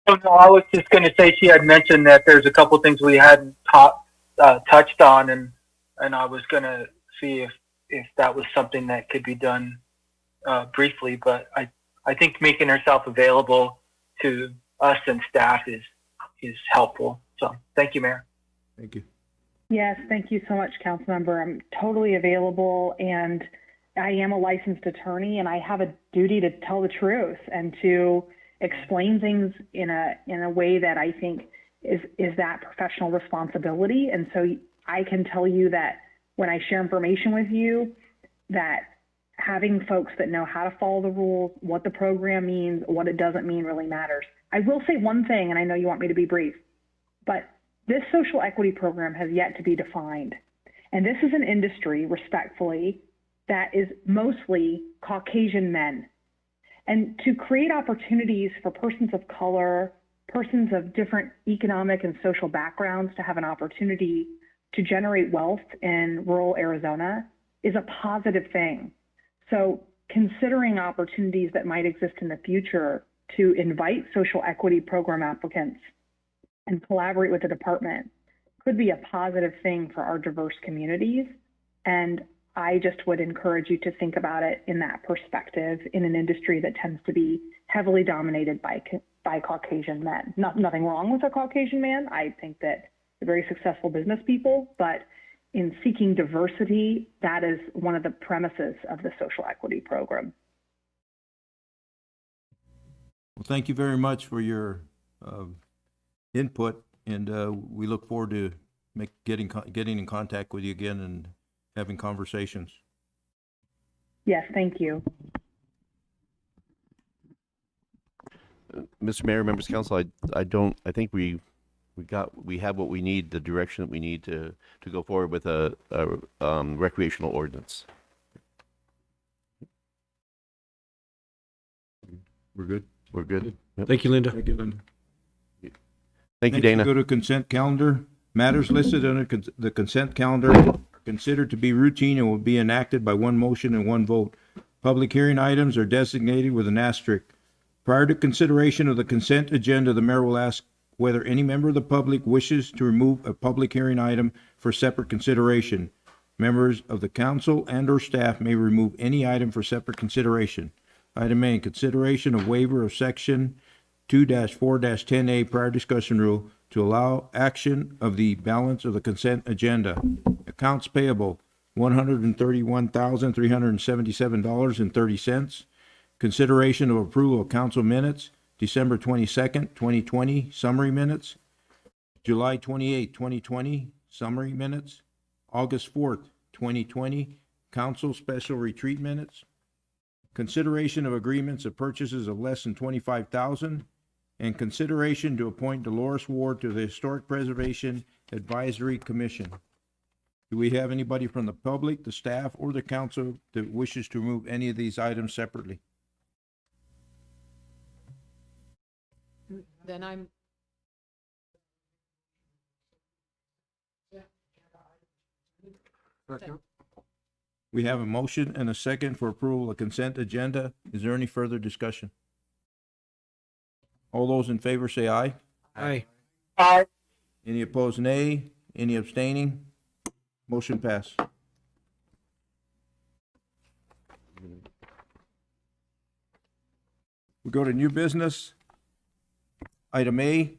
Oh, no, I was just going to say she had mentioned that there's a couple things we hadn't touched on, and I was going to see if that was something that could be done briefly, but I think making herself available to us and staff is helpful. So thank you, Mayor. Thank you. Yes, thank you so much, Councilmember. I'm totally available, and I am a licensed attorney, and I have a duty to tell the truth and to explain things in a way that I think is that professional responsibility. And so I can tell you that when I share information with you, that having folks that know how to follow the rules, what the program means, what it doesn't mean, really matters. I will say one thing, and I know you want me to be brief, but this social equity program has yet to be defined. And this is an industry, respectfully, that is mostly Caucasian men. And to create opportunities for persons of color, persons of different economic and social backgrounds to have an opportunity to generate wealth in rural Arizona is a positive thing. So considering opportunities that might exist in the future to invite social equity program applicants and collaborate with the department could be a positive thing for our diverse communities. And I just would encourage you to think about it in that perspective in an industry that tends to be heavily dominated by Caucasian men. Nothing wrong with a Caucasian man. I think that they're very successful business people, but in seeking diversity, that is one of the premises of the social equity program. Well, thank you very much for your input, and we look forward to getting in contact with you again and having conversations. Yes, thank you. Mr. Mayor, members of council, I think we have what we need, the direction that we need to go forward with a recreational ordinance. We're good. We're good. Yep. Thank you, Linda. Thank you, Linda. Thank you, Next, Dana. Go to consent calendar. Matters listed under the consent calendar are considered to be routine and will be enacted by one motion and one vote. Public hearing items are designated with an asterisk. Prior to consideration of the consent agenda, the mayor will ask whether any member of the public wishes to remove a public hearing item for separate consideration. Members of the council and/or staff may remove any item for separate consideration. Item A, consideration of waiver of section 2-4-10A prior discussion rule to allow action of the balance of the consent agenda. Accounts payable, $131,377.30. Consideration of approval of council minutes, December 22nd, 2020, summary minutes. July 28th, 2020, summary minutes. August 4th, 2020, council special retreat minutes. Consideration of agreements of purchases of less than $25,000, and consideration to appoint Dolores Ward to the Historic Preservation Advisory Commission. Do we have anybody from the public, the staff, or the council that wishes to remove any of these items separately? Then I'm, We have a motion and a second for approval of consent agenda. Is there any further discussion? All those in favor say aye. Aye. Aye. Any opposed, nay? Any abstaining? Motion pass. We go to new business. Item A,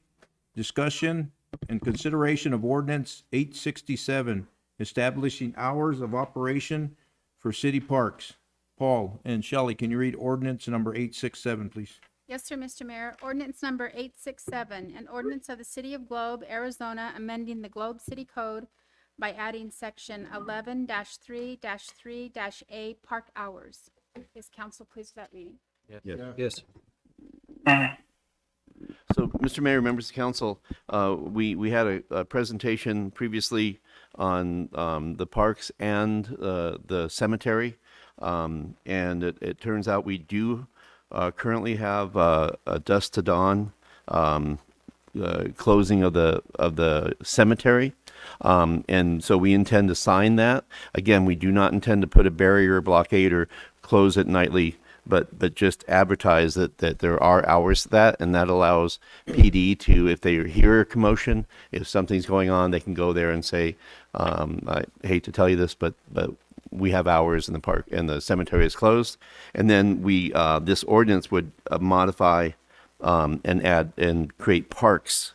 discussion and consideration of ordinance 867, establishing hours of operation for city parks. Paul and Shelley, can you read ordinance number 867, please? Yes, sir, Mr. Mayor. Ordinance number 867, an ordinance of the City of Globe, Arizona, amending the Globe City Code by adding section 11-3-3-A park hours. Is council pleased with that reading? Yes. So, Mr. Mayor, members of council, we had a presentation previously on the parks and the cemetery, and it turns out we do currently have a dusk to dawn closing of the cemetery, and so we intend to sign that. Again, we do not intend to put a barrier, blockade, or close it nightly, but just advertise that there are hours to that, and that allows PD to, if they hear a commotion, if something's going on, they can go there and say, I hate to tell you this, but we have hours in the park and the cemetery is closed. And then this ordinance would modify and add and create parks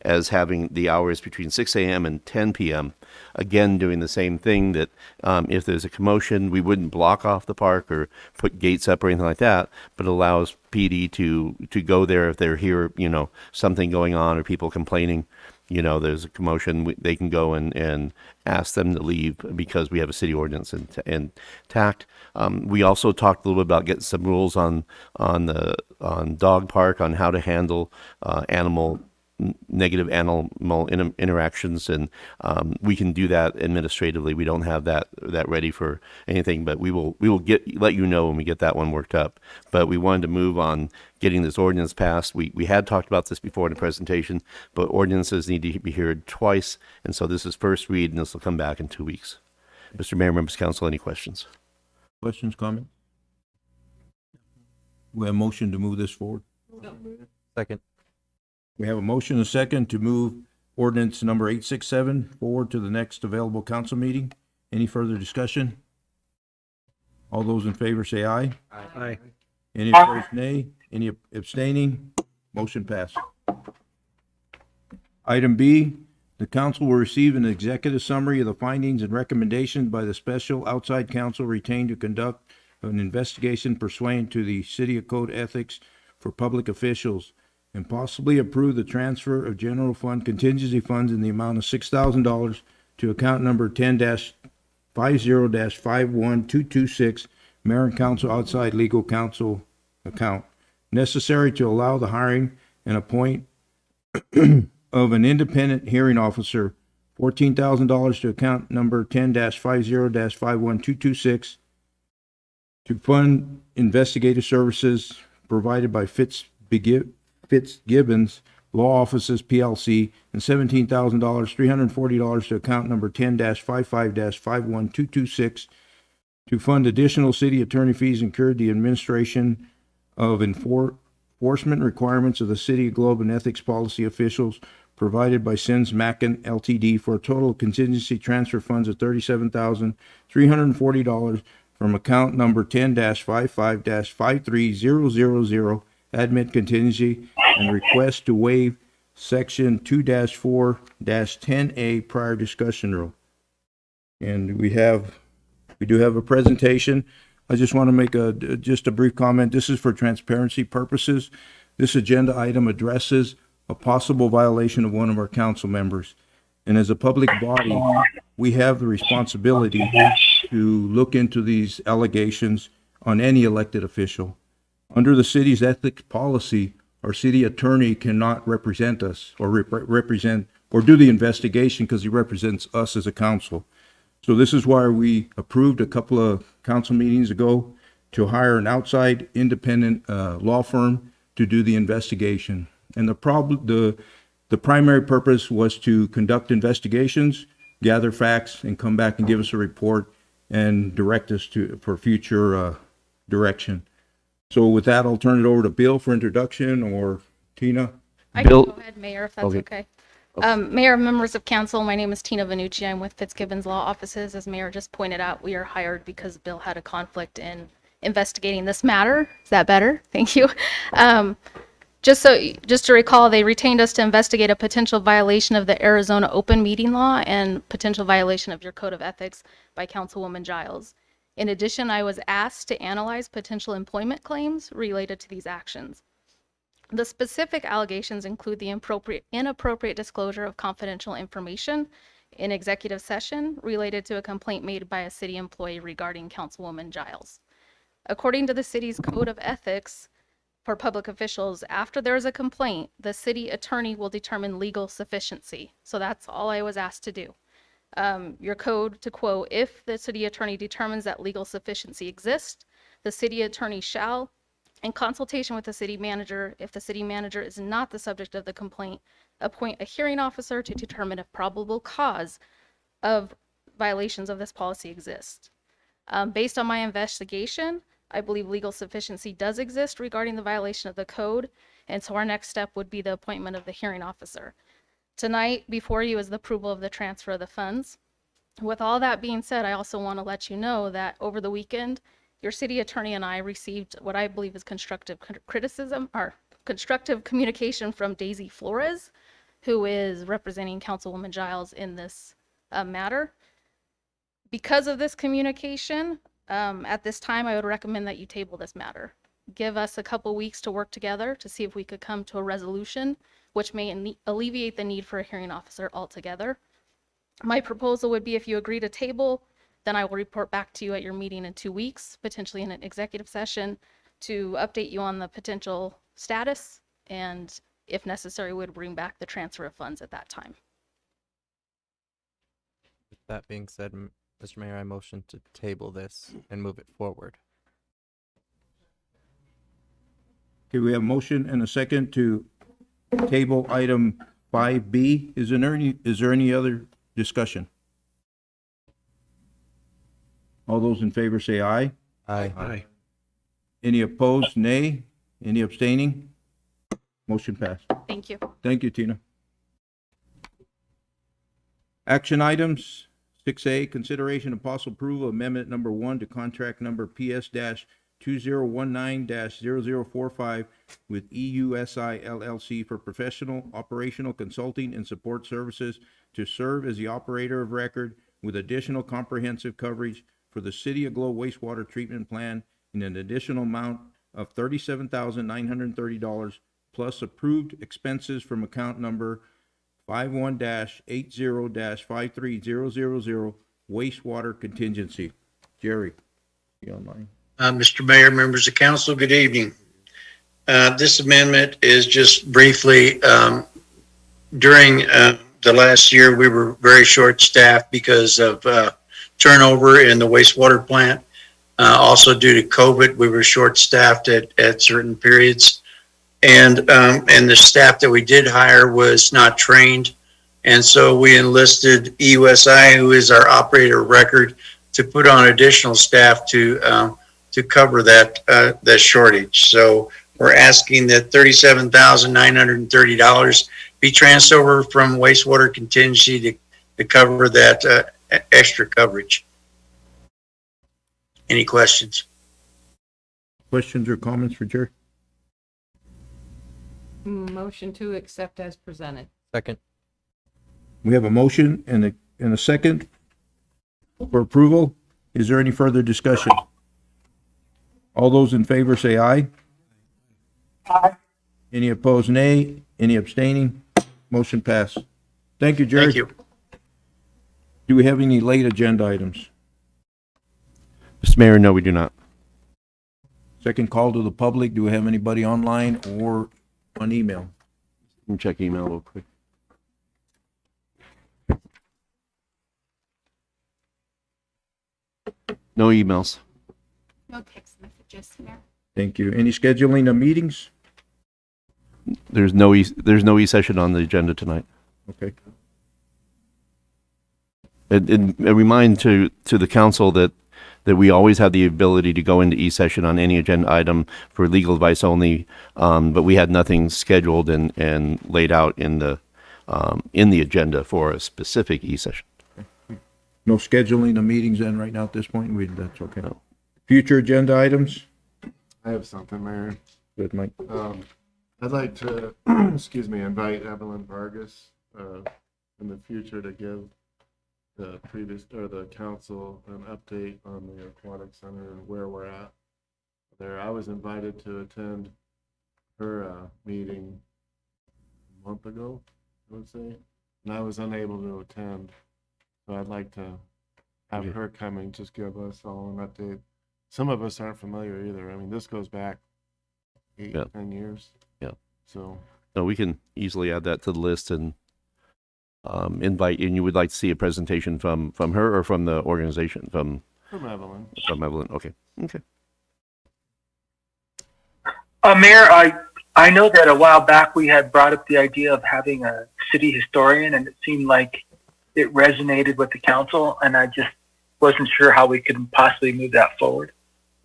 as having the hours between 6 a.m. and 10 p.m. Again, doing the same thing, that if there's a commotion, we wouldn't block off the park or put gates up or anything like that, but allows PD to go there if they're here, something going on or people complaining, there's a commotion, they can go and ask them to leave because we have a city ordinance intact. We also talked a little bit about getting some rules on dog park, on how to handle negative animal interactions, and we can do that administratively. We don't have that ready for anything, but we will let you know when we get that one worked up. But we wanted to move on getting this ordinance passed. We had talked about this before in the presentation, but ordinances need to be heard twice, and so this is first read, and this will come back in 2 weeks. Mr. Mayor, members of council, any questions? Questions, comments? We have a motion to move this forward. Second. We have a motion and a second to move ordinance number 867 forward to the next available council meeting. Any further discussion? All those in favor say aye. Aye. Any opposed, nay. Any abstaining? Motion passed. Item B, the council will receive an executive summary of the findings and recommendations by the special outside counsel retained to conduct an investigation pursuant to the City of Code Ethics for public officials, and possibly approve the transfer of general fund contingency funds in the amount of $6,000 to account number 10-50-51226, Mayor and Council Outside Legal Counsel account, necessary to allow the hiring and appoint of an independent hearing officer, $14,000 to account number 10-50-51226, to fund investigative services provided by Fitzgibbons Law Offices PLC, and $17,000, $340 to account number 10-55-51226, to fund additional city attorney fees incurred the administration of enforcement requirements of the City of Globe and ethics policy officials provided by Sins Mackin LTD, for a total contingency transfer funds of $37,340 from account number 10-55-53000 admit contingency, and request to waive section 2-4-10A prior discussion rule. And we do have a presentation. I just want to make just a brief comment. This is for transparency purposes. This agenda item addresses a possible violation of one of our council members. And as a public body, we have the responsibility to look into these allegations on any elected official. Under the city's ethics policy, our city attorney cannot represent us or represent or do the investigation because he represents us as a council. So this is why we approved a couple of council meetings ago to hire an outside independent law firm to do the investigation. And the primary purpose was to conduct investigations, gather facts, and come back and give us a report and direct us for future direction. So with that, I'll turn it over to Bill for introduction, or Tina. I can Bill- go ahead, Mayor, if that's okay. Mayor, members of council, my name is Tina Vanucci. I'm with Fitzgibbons Law Offices. As Mayor just pointed out, we are hired because Bill had a conflict in investigating this matter. Is that better? Thank you. Just to recall, they retained us to investigate a potential violation of the Arizona open meeting law and potential violation of your code of ethics by Councilwoman Giles. In addition, I was asked to analyze potential employment claims related to these actions. The specific allegations include the inappropriate disclosure of confidential information in executive session related to a complaint made by a city employee regarding Councilwoman Giles. According to the city's code of ethics for public officials, after there is a complaint, the city attorney will determine legal sufficiency. So that's all I was asked to do. Your code, to quote, if the city attorney determines that legal sufficiency exists, the city attorney shall, in consultation with the city manager, if the city manager is not the subject of the complaint, appoint a hearing officer to determine if probable cause of violations of this policy exists. Based on my investigation, I believe legal sufficiency does exist regarding the violation of the code, and so our next step would be the appointment of the hearing officer. Tonight, before you is the approval of the transfer of the funds. With all that being said, I also want to let you know that over the weekend, your city attorney and I received what I believe is constructive criticism or constructive communication from Daisy Flores, who is representing Councilwoman Giles in this matter. Because of this communication, at this time, I would recommend that you table this matter. Give us a couple weeks to work together to see if we could come to a resolution, which may alleviate the need for a hearing officer altogether. My proposal would be, if you agree to table, then I will report back to you at your meeting in 2 weeks, potentially in an executive session, to update you on the potential status, and if necessary, would bring back the transfer of funds at that time. With that being said, Mr. Mayor, I motion to table this and move it forward. Okay, we have a motion and a second to table item 5B. Is there any other discussion? All those in favor say aye. Aye. Aye. Any opposed, nay? Any abstaining? Motion passed. Thank you. Thank you, Tina. Action items, 6A, consideration of possible approval of amendment number 1 to contract number PS-2019-0045 with EUSI LLC for professional, operational, consulting, and support services to serve as the operator of record with additional comprehensive coverage for the City of Glow wastewater treatment plan in an additional amount of $37,930 plus approved expenses from account number 51-80-53000 wastewater contingency. Jerry, you online? Mr. Mayor, members of council, good evening. This amendment is just briefly, during the last year, we were very short-staffed because of turnover in the wastewater plant. Also due to COVID, we were short-staffed at certain periods. And the staff that we did hire was not trained. And so we enlisted EUSI, who is our operator of record, to put on additional staff to cover that shortage. So we're asking that $37,930 be transferred over from wastewater contingency to cover that extra coverage. Any questions? Questions or comments for Jerry? Motion to accept as presented. Second. We have a motion and a second for approval. Is there any further discussion? All those in favor say aye. Aye. Any opposed, nay? Any abstaining? Motion passed. Thank you, Jerry. Thank you. Do we have any late agenda items? Mr. Mayor, no, we do not. Second call to the public. Do we have anybody online or on email? Let me check email real quick. No emails. No text messages, Mayor. Thank you. Any scheduling of meetings? There's no e-session on the agenda tonight. Okay. And a remind to the council that we always have the ability to go into e-session on any agenda item for legal advice only, but we had nothing scheduled and laid out in the agenda for a specific e-session. No scheduling of meetings then right now at this point? That's okay. No. Future agenda items? I have something, Mayor. Good, Mike. I'd like to, excuse me, invite Evelyn Vargas in the future to give the council an update on the aquatic center and where we're at there. I was invited to attend her meeting a month ago, I would say, and I was unable to attend. So I'd like to have her coming, just give us all an update. Some of us aren't familiar either. I mean, this goes back 10 years. Yeah. So we can easily add that to the list and invite. And you would like to see a presentation from her or from the organization? From Evelyn. From Evelyn. Okay. Mayor, I know that a while back we had brought up the idea of having a city historian, and it seemed like it resonated with the council, and I just wasn't sure how we could possibly move that forward.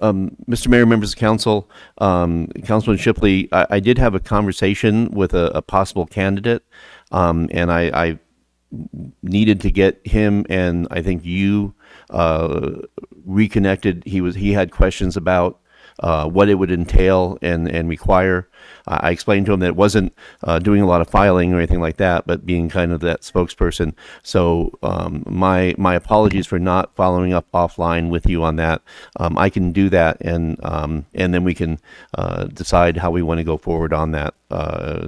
Mr. Mayor, members of council, Councilman Shipley, I did have a conversation with a possible candidate, and I needed to get him and I think you reconnected. He had questions about what it would entail and require. I explained to him that it wasn't doing a lot of filing or anything like that, but being kind of that spokesperson. So my apologies for not following up offline with you on that. I can do that, and then we can decide how we want to go forward on that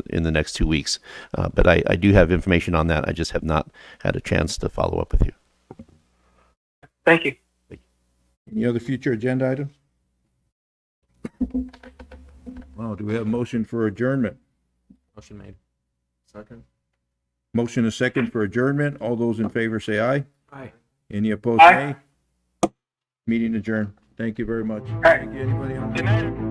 in the next 2 weeks. But I do have information on that. I just have not had a chance to follow up with you. Thank you. Any other future agenda items? Well, do we have a motion for adjournment? Motion made. Second. Motion is second for adjournment. All those in favor say aye. Aye. Any opposed, Aye. nay? Meeting adjourned. Thank you very much. All right. Thank you. Anybody else? Good night.